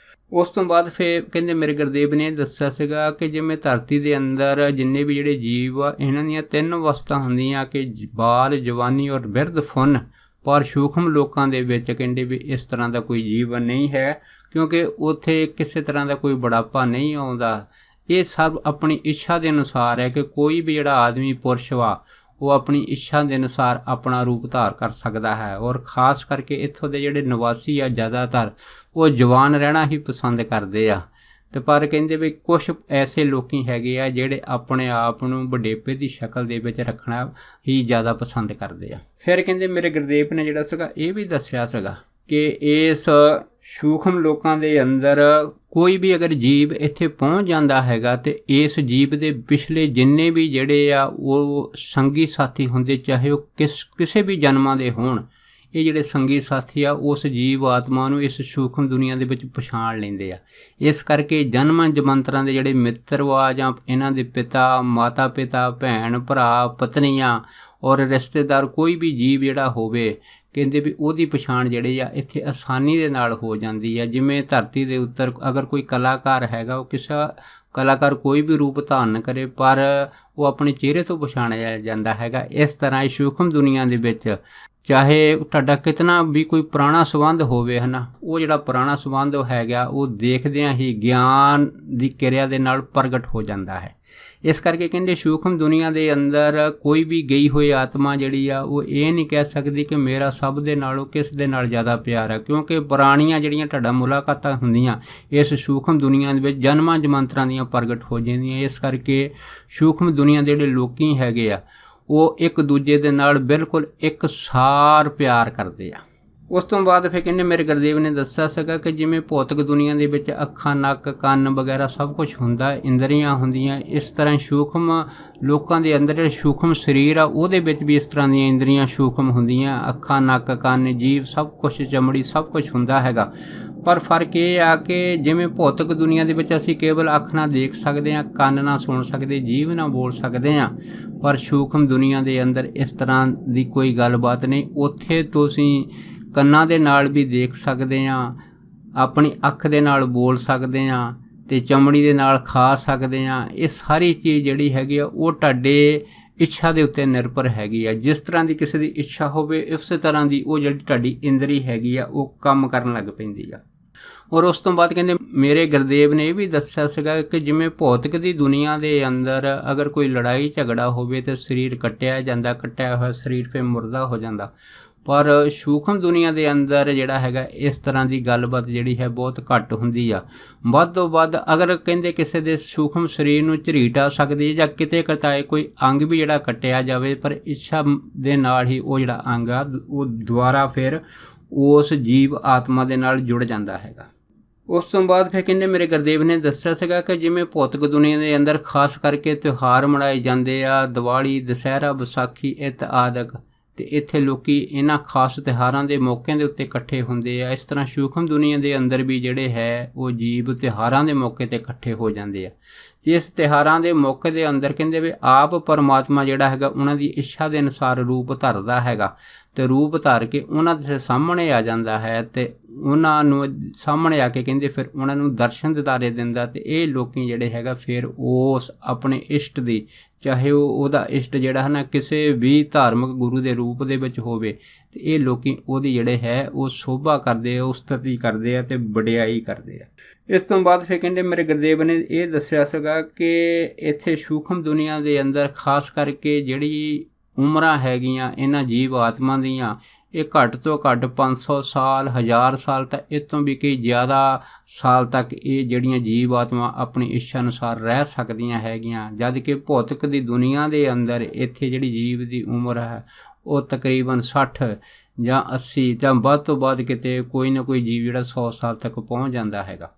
Speaker 1: ਉਸ ਤੋਂ ਬਾਅਦ ਫਿਰ ਕਹਿੰਦੇ ਮੇਰੇ ਗੁਰਦੇਵ ਨੇ ਦੱਸਿਆ ਸੀਗਾ ਕਿ ਜਿਵੇਂ ਧਰਤੀ ਦੇ ਅੰਦਰ ਜਿੰਨੇ ਵੀ ਜਿਹੜੇ ਜੀਵ ਆ ਇਹਨਾਂ ਦੀਆਂ 3 ਅਵਸਥਾ ਹੁੰਦੀਆਂ ਕਿ ਬਾਲ, ਜਵਾਨੀ ਔਰ ਬਿਰਧ ਫੁੰਨ, ਪਰ ਸੂਖਮ ਲੋਕਾਂ ਦੇ ਵਿੱਚ ਕਹਿੰਦੇ ਵੀ ਇਸ ਤਰ੍ਹਾਂ ਦਾ ਕੋਈ ਜੀਵਨ ਨਹੀਂ ਹੈ, ਕਿਉਂਕਿ ਉੱਥੇ ਕਿਸੇ ਤਰ੍ਹਾਂ ਦਾ ਕੋਈ ਬੁਢਾਪਾ ਨਹੀਂ ਆਉਂਦਾ। ਇਹ ਸਭ ਆਪਣੀ ਇੱਛਾ ਦੇ ਅਨੁਸਾਰ ਹੈ ਕਿ ਕੋਈ ਵੀ ਜਿਹੜਾ ਆਦਮੀ, ਪੁਰਸ਼ ਵਾ ਉਹ ਆਪਣੀ ਇੱਛਾ ਦੇ ਅਨੁਸਾਰ ਆਪਣਾ ਰੂਪ ਧਾਰ ਕਰ ਸਕਦਾ ਹੈ। ਔਰ ਖ਼ਾਸ ਕਰਕੇ ਇੱਥੋਂ ਦੇ ਜਿਹੜੇ ਨਿਵਾਸੀ ਆ ਜ਼ਿਆਦਾਤਰ ਉਹ ਜਵਾਨ ਰਹਿਣਾ ਹੀ ਪਸੰਦ ਕਰਦੇ ਆ, ਅਤੇ ਪਰ ਕਹਿੰਦੇ ਵੀ ਕੁਛ ਐਸੇ ਲੋਕੀ ਹੈਗੇ ਆ ਜਿਹੜੇ ਆਪਣੇ ਆਪ ਨੂੰ ਵਡੇਪੇ ਦੀ ਸ਼ਕਲ ਦੇ ਵਿੱਚ ਰੱਖਣਾ ਹੀ ਜ਼ਿਆਦਾ ਪਸੰਦ ਕਰਦੇ ਆ। ਫਿਰ ਕਹਿੰਦੇ ਮੇਰੇ ਗੁਰਦੇਵ ਨੇ ਜਿਹੜਾ ਸੀਗਾ ਇਹ ਵੀ ਦੱਸਿਆ ਸੀਗਾ ਕਿ ਇਸ ਸੂਖਮ ਲੋਕਾਂ ਦੇ ਅੰਦਰ ਕੋਈ ਵੀ ਅਗਰ ਜੀਵ ਇੱਥੇ ਪਹੁੰਚ ਜਾਂਦਾ ਹੈਗਾ ਤੇ ਇਸ ਜੀਵ ਦੇ ਪਿਛਲੇ ਜਿੰਨੇ ਵੀ ਜਿਹੜੇ ਆ ਉਹ ਸੰਗੀ ਸਾਥੀ ਹੁੰਦੇ, ਚਾਹੇ ਉਹ ਕਿਸੇ ਵੀ ਜਨਮਾਂ ਦੇ ਹੋਣ, ਇਹ ਜਿਹੜੇ ਸੰਗੀ ਸਾਥੀ ਆ ਉਸ ਜੀਵ ਆਤਮਾ ਨੂੰ ਇਸ ਸੂਖਮ ਦੁਨੀਆ ਦੇ ਵਿੱਚ ਪਛਾਣ ਲੈਂਦੇ ਆ। ਇਸ ਕਰਕੇ ਜਨਮਾਂ ਜਮੰਤਰਾਂ ਦੇ ਜਿਹੜੇ ਮਿੱਤਰ ਵਾ ਜਾਂ ਇਹਨਾਂ ਦੇ ਪਿਤਾ, ਮਾਤਾ ਪਿਤਾ, ਭੈਣ ਭਰਾ, ਪਤਨੀਆਂ ਔਰ ਰਿਸ਼ਤੇਦਾਰ, ਕੋਈ ਵੀ ਜੀਵ ਜਿਹੜਾ ਹੋਵੇ, ਕਹਿੰਦੇ ਵੀ ਉਹਦੀ ਪਛਾਣ ਜਿਹੜੇ ਆ ਇੱਥੇ ਆਸਾਨੀ ਦੇ ਨਾਲ ਹੋ ਜਾਂਦੀ ਆ। ਜਿਵੇਂ ਧਰਤੀ ਦੇ ਉੱਤੇ ਅਗਰ ਕੋਈ ਕਲਾਕਾਰ ਹੈਗਾ, ਉਹ ਕਿਸੇ ਕਲਾਕਾਰ ਕੋਈ ਵੀ ਰੂਪ ਧਾਰਨ ਕਰੇ ਪਰ ਉਹ ਆਪਣੇ ਚਿਹਰੇ ਤੋਂ ਪਛਾਣਿਆ ਜਾਂਦਾ ਹੈਗਾ। ਇਸ ਤਰ੍ਹਾਂ ਇਹ ਸੂਖਮ ਦੁਨੀਆ ਦੇ ਵਿੱਚ ਚਾਹੇ ਤੁਹਾਡਾ ਕਿਤਨਾ ਵੀ ਕੋਈ ਪੁਰਾਣਾ ਸੰਬੰਧ ਹੋਵੇ ਹੈ ਨਾ, ਉਹ ਜਿਹੜਾ ਪੁਰਾਣਾ ਸੰਬੰਧ ਹੈਗਾ ਉਹ ਦੇਖਦਿਆਂ ਹੀ ਗਿਆਨ ਦੀ ਕਿਰਿਆ ਦੇ ਨਾਲ ਪ੍ਰਗਟ ਹੋ ਜਾਂਦਾ ਹੈ। ਇਸ ਕਰਕੇ ਕਹਿੰਦੇ ਸੂਖਮ ਦੁਨੀਆ ਦੇ ਅੰਦਰ ਕੋਈ ਵੀ ਗਈ ਹੋਈ ਆਤਮਾ ਜਿਹੜੀ ਆ ਉਹ ਇਹ ਨਹੀਂ ਕਹਿ ਸਕਦੀ ਕਿ ਮੇਰਾ ਸਭ ਦੇ ਨਾਲੋਂ ਕਿਸ ਦੇ ਨਾਲ ਜ਼ਿਆਦਾ ਪਿਆਰ ਹੈ, ਕਿਉਂਕਿ ਪੁਰਾਣੀਆਂ ਜਿਹੜੀਆਂ ਤੁਹਾਡਾ ਮੁਲਾਕਾਤਾਂ ਹੁੰਦੀਆਂ ਇਸ ਸੂਖਮ ਦੁਨੀਆ ਦੇ ਵਿੱਚ ਜਨਮਾਂ ਜਮੰਤਰਾਂ ਦੀਆਂ ਪ੍ਰਗਟ ਹੋ ਜਾਂਦੀਆਂ। ਇਸ ਕਰਕੇ ਸੂਖਮ ਦੁਨੀਆ ਦੇ ਜਿਹੜੇ ਲੋਕੀ ਹੈਗੇ ਆ ਉਹ ਇੱਕ ਦੂਜੇ ਦੇ ਨਾਲ ਬਿਲਕੁਲ ਇੱਕਸਾਰ ਪਿਆਰ ਕਰਦੇ ਆ। ਉਸ ਤੋਂ ਬਾਅਦ ਫਿਰ ਕਹਿੰਦੇ ਮੇਰੇ ਗੁਰਦੇਵ ਨੇ ਦੱਸਿਆ ਸੀਗਾ ਕਿ ਜਿਵੇਂ ਭੌਤਿਕ ਦੁਨੀਆ ਦੇ ਵਿੱਚ ਅੱਖਾਂ, ਨੱਕ, ਕੰਨ ਵਗੈਰਾ ਸਭ ਕੁਝ ਹੁੰਦਾ, ਇੰਦਰੀਆਂ ਹੁੰਦੀਆਂ, ਇਸ ਤਰ੍ਹਾਂ ਸੂਖਮ ਲੋਕਾਂ ਦੇ ਅੰਦਰ ਜਿਹੜਾ ਸੂਖਮ ਸਰੀਰ ਆ ਉਹਦੇ ਵਿੱਚ ਵੀ ਇਸ ਤਰ੍ਹਾਂ ਦੀਆਂ ਇੰਦਰੀਆਂ ਸੂਖਮ ਹੁੰਦੀਆਂ, ਅੱਖਾਂ, ਨੱਕ, ਕੰਨ, ਜੀਭ, ਸਭ ਕੁਝ, ਚਮੜੀ, ਸਭ ਕੁਝ ਹੁੰਦਾ ਹੈਗਾ। ਪਰ ਫਰਕ ਇਹ ਆ ਕਿ ਜਿਵੇਂ ਭੌਤਿਕ ਦੁਨੀਆ ਦੇ ਵਿੱਚ ਅਸੀਂ ਕੇਵਲ ਅੱਖ ਨਾਲ ਦੇਖ ਸਕਦੇ ਹਾਂ, ਕੰਨ ਨਾਲ ਸੁਣ ਸਕਦੇ, ਜੀਭ ਨਾਲ ਬੋਲ ਸਕਦੇ ਹਾਂ, ਪਰ ਸੂਖਮ ਦੁਨੀਆ ਦੇ ਅੰਦਰ ਇਸ ਤਰ੍ਹਾਂ ਦੀ ਕੋਈ ਗੱਲਬਾਤ ਨਹੀਂ। ਉੱਥੇ ਤੁਸੀਂ ਕੰਨਾਂ ਦੇ ਨਾਲ ਵੀ ਦੇਖ ਸਕਦੇ ਹਾਂ, ਆਪਣੀ ਅੱਖ ਦੇ ਨਾਲ ਬੋਲ ਸਕਦੇ ਹਾਂ ਅਤੇ ਚਮੜੀ ਦੇ ਨਾਲ ਖਾ ਸਕਦੇ ਹਾਂ। ਇਹ ਸਾਰੀ ਚੀਜ਼ ਜਿਹੜੀ ਹੈਗੀ ਆ ਉਹ ਤੁਹਾਡੇ ਇੱਛਾ ਦੇ ਉੱਤੇ ਨਿਰਭਰ ਹੈਗੀ ਆ। ਜਿਸ ਤਰ੍ਹਾਂ ਦੀ ਕਿਸੇ ਦੀ ਇੱਛਾ ਹੋਵੇ ਉਸੇ ਤਰ੍ਹਾਂ ਦੀ ਉਹ ਜਿਹੜੀ ਤੁਹਾਡੀ ਇੰਦਰੀ ਹੈਗੀ ਆ ਉਹ ਕੰਮ ਕਰਨ ਲੱਗ ਪੈਂਦੀ ਆ। ਔਰ ਉਸ ਤੋਂ ਬਾਅਦ ਕਹਿੰਦੇ ਮੇਰੇ ਗੁਰਦੇਵ ਨੇ ਇਹ ਵੀ ਦੱਸਿਆ ਸੀਗਾ ਕਿ ਜਿਵੇਂ ਭੌਤਿਕ ਦੀ ਦੁਨੀਆ ਦੇ ਅੰਦਰ ਅਗਰ ਕੋਈ ਲੜਾਈ ਝਗੜਾ ਹੋਵੇ ਤਾਂ ਸਰੀਰ ਕੱਟਿਆ ਜਾਂਦਾ, ਕੱਟਿਆ ਹੋਇਆ ਸਰੀਰ ਫਿਰ ਮੁਰਦਾ ਹੋ ਜਾਂਦਾ, ਪਰ ਸੂਖਮ ਦੁਨੀਆ ਦੇ ਅੰਦਰ ਜਿਹੜਾ ਹੈਗਾ ਇਸ ਤਰ੍ਹਾਂ ਦੀ ਗੱਲਬਾਤ ਜਿਹੜੀ ਹੈ ਬਹੁਤ ਘੱਟ ਹੁੰਦੀ ਆ। ਵੱਧ ਤੋਂ ਵੱਧ ਅਗਰ ਕਹਿੰਦੇ ਕਿਸੇ ਦੇ ਸੂਖਮ ਸਰੀਰ ਨੂੰ ਝਰੀਟ ਆ ਸਕਦੀ ਹੈ ਜਾਂ ਕਿਤੇ ਕਿਤਾਏ ਕੋਈ ਅੰਗ ਵੀ ਜਿਹੜਾ ਕੱਟਿਆ ਜਾਵੇ, ਪਰ ਇੱਛਾ ਦੇ ਨਾਲ ਹੀ ਉਹ ਜਿਹੜਾ ਅੰਗ ਆ ਉਹ ਦੁਬਾਰਾ ਫਿਰ ਉਸ ਜੀਵ ਆਤਮਾ ਦੇ ਨਾਲ ਜੁੜ ਜਾਂਦਾ ਹੈਗਾ। ਉਸ ਤੋਂ ਬਾਅਦ ਫਿਰ ਕਹਿੰਦੇ ਮੇਰੇ ਗੁਰਦੇਵ ਨੇ ਦੱਸਿਆ ਸੀਗਾ ਕਿ ਜਿਵੇਂ ਭੌਤਿਕ ਦੁਨੀਆ ਦੇ ਅੰਦਰ ਖਾਸ ਕਰਕੇ ਤਿਉਹਾਰ ਮਨਾਏ ਜਾਂਦੇ ਆ, ਦੀਵਾਲੀ, ਦੁਸਹਿਰਾ, ਵਿਸਾਖੀ ਇਤਆਦਿਕ, ਅਤੇ ਇੱਥੇ ਲੋਕ ਇਹਨਾਂ ਖਾਸ ਤਿਉਹਾਰਾਂ ਦੇ ਮੌਕਿਆਂ ਦੇ ਉੱਤੇ ਇਕੱਠੇ ਹੁੰਦੇ ਆ। ਇਸ ਤਰ੍ਹਾਂ ਸੂਖਮ ਦੁਨੀਆ ਦੇ ਅੰਦਰ ਵੀ ਜਿਹੜੇ ਹੈ ਉਹ ਜੀਵ ਤਿਉਹਾਰਾਂ ਦੇ ਮੌਕੇ 'ਤੇ ਇਕੱਠੇ ਹੋ ਜਾਂਦੇ ਆ। ਅਤੇ ਇਸ ਤਿਉਹਾਰਾਂ ਦੇ ਮੌਕੇ ਦੇ ਅੰਦਰ ਕਹਿੰਦੇ ਵੀ ਆਪ ਪਰਮਾਤਮਾ ਜਿਹੜਾ ਹੈਗਾ ਉਹਨਾਂ ਦੀ ਇੱਛਾ ਦੇ ਅਨੁਸਾਰ ਰੂਪ ਧਰਦਾ ਹੈਗਾ ਅਤੇ ਰੂਪ ਧਰ ਕੇ ਉਹਨਾਂ ਦੇ ਸਾਹਮਣੇ ਆ ਜਾਂਦਾ ਹੈ ਅਤੇ ਉਹਨਾਂ ਨੂੰ ਸਾਹਮਣੇ ਆ ਕੇ ਕਹਿੰਦੇ ਫਿਰ ਉਹਨਾਂ ਨੂੰ ਦਰਸ਼ਨ ਦਿਦਾਰੇ ਦਿੰਦਾ। ਅਤੇ ਇਹ ਲੋਕ ਜਿਹੜੇ ਹੈਗਾ ਫਿਰ ਉਸ ਆਪਣੇ ਇਸ਼ਟ ਦੀ, ਚਾਹੇ ਉਹਦਾ ਇਸ਼ਟ ਜਿਹੜਾ ਹੈ ਨਾ ਕਿਸੇ ਵੀ ਧਾਰਮਿਕ ਗੁਰੂ ਦੇ ਰੂਪ ਦੇ ਵਿੱਚ ਹੋਵੇ, ਅਤੇ ਇਹ ਲੋਕ ਉਹਦੀ ਜਿਹੜੇ ਹੈ ਉਹ ਸ਼ੋਭਾ ਕਰਦੇ ਆ, ਉਸਤਤੀ ਕਰਦੇ ਆ ਅਤੇ ਵਡਿਆਈ ਕਰਦੇ ਆ। ਇਸ ਤੋਂ ਬਾਅਦ ਫਿਰ ਕਹਿੰਦੇ ਮੇਰੇ ਗੁਰਦੇਵ ਨੇ ਇਹ ਦੱਸਿਆ ਸੀਗਾ ਕਿ ਇੱਥੇ ਸੂਖਮ ਦੁਨੀਆ ਦੇ ਅੰਦਰ ਖਾਸ ਕਰਕੇ ਜਿਹੜੀ ਉਮਰਾਂ ਹੈਗੀਆਂ ਇਹਨਾਂ ਜੀਵ ਆਤਮਾ ਦੀਆਂ, ਇਹ ਘੱਟ ਤੋਂ ਘੱਟ 500 ਸਾਲ, 1000 ਸਾਲ ਤਾਂ ਇਹ ਤੋਂ ਵੀ ਕਈ ਜ਼ਿਆਦਾ ਸਾਲ ਤੱਕ ਇਹ ਜਿਹੜੀਆਂ ਜੀਵ ਆਤਮਾ ਆਪਣੀ ਇੱਛਾ ਅਨੁਸਾਰ ਰਹਿ ਸਕਦੀਆਂ ਹੈਗੀਆਂ। ਜਦ ਕਿ ਭੌਤਿਕ ਦੀ ਦੁਨੀਆ ਦੇ ਅੰਦਰ ਇੱਥੇ ਜਿਹੜੀ ਜੀਵ ਦੀ ਉਮਰ ਹੈ ਉਹ ਤਕਰੀਬਨ 60 ਜਾਂ 80 ਜਾਂ ਵੱਧ ਤੋਂ ਵੱਧ ਕਿਤੇ ਕੋਈ ਨਾ ਕੋਈ ਜੀਵ ਜਿਹੜਾ 100 ਸਾਲ ਤੱਕ ਪਹੁੰਚ ਜਾਂਦਾ ਹੈਗਾ।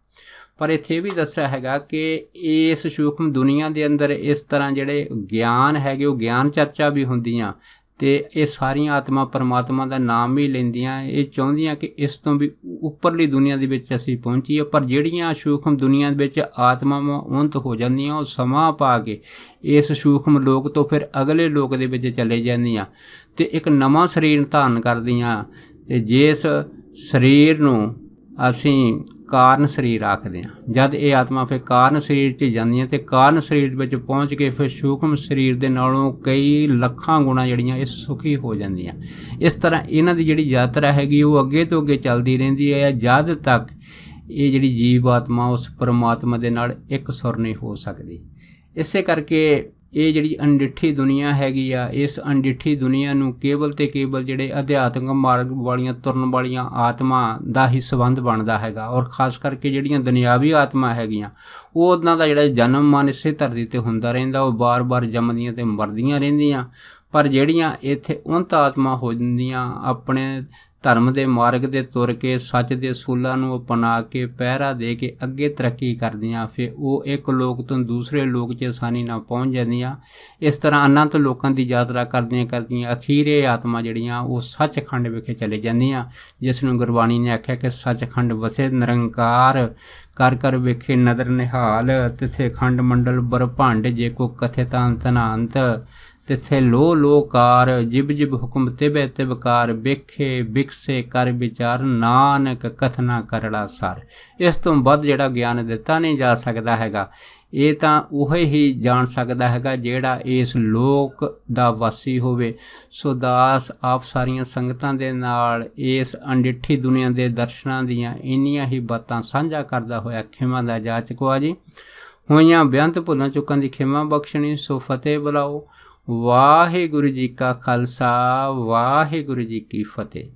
Speaker 1: ਪਰ ਇੱਥੇ ਇਹ ਵੀ ਦੱਸਿਆ ਹੈਗਾ ਕਿ ਇਸ ਸੂਖਮ ਦੁਨੀਆ ਦੇ ਅੰਦਰ ਇਸ ਤਰ੍ਹਾਂ ਜਿਹੜੇ ਗਿਆਨ ਹੈਗੇ ਉਹ ਗਿਆਨ ਚਰਚਾ ਵੀ ਹੁੰਦੀਆਂ ਅਤੇ ਇਹ ਸਾਰੀਆਂ ਆਤਮਾ ਪਰਮਾਤਮਾ ਦਾ ਨਾਮ ਵੀ ਲੈਂਦੀਆਂ, ਇਹ ਚਾਹੁੰਦੀਆਂ ਕਿ ਇਸ ਤੋਂ ਵੀ ਉੱਪਰਲੀ ਦੁਨੀਆ ਦੇ ਵਿੱਚ ਅਸੀਂ ਪਹੁੰਚੀਏ। ਪਰ ਜਿਹੜੀਆਂ ਸੂਖਮ ਦੁਨੀਆ ਦੇ ਵਿੱਚ ਆਤਮਾਵਾਂ ਉਨਤ ਹੋ ਜਾਂਦੀਆਂ ਉਹ ਸਮਾਂ ਪਾ ਕੇ ਇਸ ਸੂਖਮ ਲੋਕ ਤੋਂ ਫਿਰ ਅਗਲੇ ਲੋਕ ਦੇ ਵਿੱਚ ਚਲੇ ਜਾਂਦੀਆਂ ਅਤੇ ਇੱਕ ਨਵਾਂ ਸਰੀਰ ਧਾਰਨ ਕਰਦੀਆਂ। ਅਤੇ ਜਿਸ ਸਰੀਰ ਨੂੰ ਅਸੀਂ ਕਾਰਨ ਸਰੀਰ ਆਖਦੇ ਹਾਂ, ਜਦ ਇਹ ਆਤਮਾ ਫਿਰ ਕਾਰਨ ਸਰੀਰ 'ਚ ਜਾਂਦੀਆਂ ਅਤੇ ਕਾਰਨ ਸਰੀਰ ਵਿੱਚ ਪਹੁੰਚ ਕੇ ਫਿਰ ਸੂਖਮ ਸਰੀਰ ਦੇ ਨਾਲੋਂ ਕਈ ਲੱਖਾਂ ਗੁਣਾ ਜਿਹੜੀਆਂ ਇਹ ਸੁਖੀ ਹੋ ਜਾਂਦੀਆਂ। ਇਸ ਤਰ੍ਹਾਂ ਇਹਨਾਂ ਦੀ ਜਿਹੜੀ ਯਾਤਰਾ ਹੈਗੀ ਉਹ ਅੱਗੇ ਤੋਂ ਅੱਗੇ ਚੱਲਦੀ ਰਹਿੰਦੀ ਹੈ ਜਦ ਤੱਕ ਇਹ ਜਿਹੜੀ ਜੀਵ ਆਤਮਾ ਉਸ ਪਰਮਾਤਮਾ ਦੇ ਨਾਲ ਇੱਕ ਸੁਰ ਨਹੀਂ ਹੋ ਸਕਦੀ। ਇਸੇ ਕਰਕੇ ਇਹ ਜਿਹੜੀ ਅਣਡਿੱਠੀ ਦੁਨੀਆ ਹੈਗੀ ਆ, ਇਸ ਅਣਡਿੱਠੀ ਦੁਨੀਆ ਨੂੰ ਕੇਵਲ ਅਤੇ ਕੇਵਲ ਜਿਹੜੇ ਅਧਿਆਤਮਿਕ ਮਾਰਗ ਵਾਲੀਆਂ ਤੁਰਨ ਵਾਲੀਆਂ ਆਤਮਾ ਦਾ ਹੀ ਸੰਬੰਧ ਬਣਦਾ ਹੈਗਾ। ਔਰ ਖ਼ਾਸ ਕਰਕੇ ਜਿਹੜੀਆਂ ਦੁਨਿਆਵੀ ਆਤਮਾ ਹੈਗੀਆਂ ਉਹ ਉਹਨਾਂ ਦਾ ਜਿਹੜਾ ਜਨਮ ਮਨ ਇਸੇ ਧਰਤੀ 'ਤੇ ਹੁੰਦਾ ਰਹਿੰਦਾ, ਉਹ ਬਾਰ-ਬਾਰ ਜੰਮਦੀਆਂ ਅਤੇ ਮਰਦੀਆਂ ਰਹਿੰਦੀਆਂ। ਪਰ ਜਿਹੜੀਆਂ ਇੱਥੇ ਉਨਤ ਆਤਮਾ ਹੋ ਜਾਂਦੀਆਂ ਆਪਣੇ ਧਰਮ ਦੇ ਮਾਰਗ ਦੇ ਤੁਰ ਕੇ ਸੱਚ ਦੇ ਅਸੂਲਾਂ ਨੂੰ ਅਪਣਾ ਕੇ ਪਹਿਰਾ ਦੇ ਕੇ ਅੱਗੇ ਤਰੱਕੀ ਕਰਦੀਆਂ, ਫਿਰ ਉਹ ਇੱਕ ਲੋਕ ਤੋਂ ਦੂਸਰੇ ਲੋਕ 'ਚ ਆਸਾਨੀ ਨਾਲ ਪਹੁੰਚ ਜਾਂਦੀਆਂ। ਇਸ ਤਰ੍ਹਾਂ ਅਨੰਤ ਲੋਕਾਂ ਦੀ ਯਾਤਰਾ ਕਰਦੀਆਂ ਅਖੀਰ ਇਹ ਆਤਮਾ ਜਿਹੜੀਆਂ ਉਹ ਸੱਚਖੰਡ ਵਿਖੇ ਚਲੇ ਜਾਂਦੀਆਂ, ਜਿਸ ਨੂੰ ਗੁਰਬਾਣੀ ਨੇ ਆਖਿਆ ਕਿ ਸੱਚਖੰਡ ਵਸੇ ਨਿਰੰਕਾਰ, ਕਰ ਕਰ ਵੇਖੇ ਨਦਰ ਨਿਹਾਲ, ਤਿੱਥੇ ਖੰਡ ਮੰਡਲ ਬਰਭੰਡ, ਜੇ ਕੋ ਕਥੇ ਤਾਂ ਤਨਾੰਤ, ਤਿੱਥੇ ਲੋ ਲੋਕਾਰ, ਜਿਬ ਜਿਬ ਹੁਕਮ ਤਿਬੈ ਤਿਬਕਾਰ, ਵੇਖੇ ਵਿਕਸੇ ਕਰ ਵਿਚਾਰ, ਨਾਨਕ ਕਥਨਾ ਕਰੜਾ ਸਾਰ। ਇਸ ਤੋਂ ਵੱਧ ਜਿਹੜਾ ਗਿਆਨ ਦਿੱਤਾ ਨਹੀਂ ਜਾ ਸਕਦਾ ਹੈਗਾ। ਇਹ ਤਾਂ ਉਹ ਹੀ ਜਾਣ ਸਕਦਾ ਹੈਗਾ ਜਿਹੜਾ ਇਸ ਲੋਕ ਦਾ ਵਾਸੀ ਹੋਵੇ। ਸੋ ਦਾਸ ਆਪ ਸਾਰੀਆਂ ਸੰਗਤਾਂ ਦੇ ਨਾਲ ਇਸ ਅਣਡਿੱਠੀ ਦੁਨੀਆ ਦੇ ਦਰਸ਼ਨਾਂ ਦੀਆਂ ਇੰਨੀਆਂ ਹੀ ਬਾਤਾਂ ਸਾਂਝਾ ਕਰਦਾ ਹੋਇਆ ਖਿਮਾ ਦਾ ਜਾ ਚੁੱਕਾ ਜੀ। ਹੋਈਆਂ ਬੇਅੰਤ ਭੁੱਲਾਂ ਚੁੱਕਾਂ ਦੀ ਖਿਮਾ ਬਖਸ਼ਣੀ। ਸੋ ਫਤਿਹ ਬੁਲਾਓ। ਵਾਹਿਗੁਰੂ ਜੀ ਕਾ ਖਾਲਸਾ, ਵਾਹਿਗੁਰੂ ਜੀ ਕੀ ਫਤਿਹ।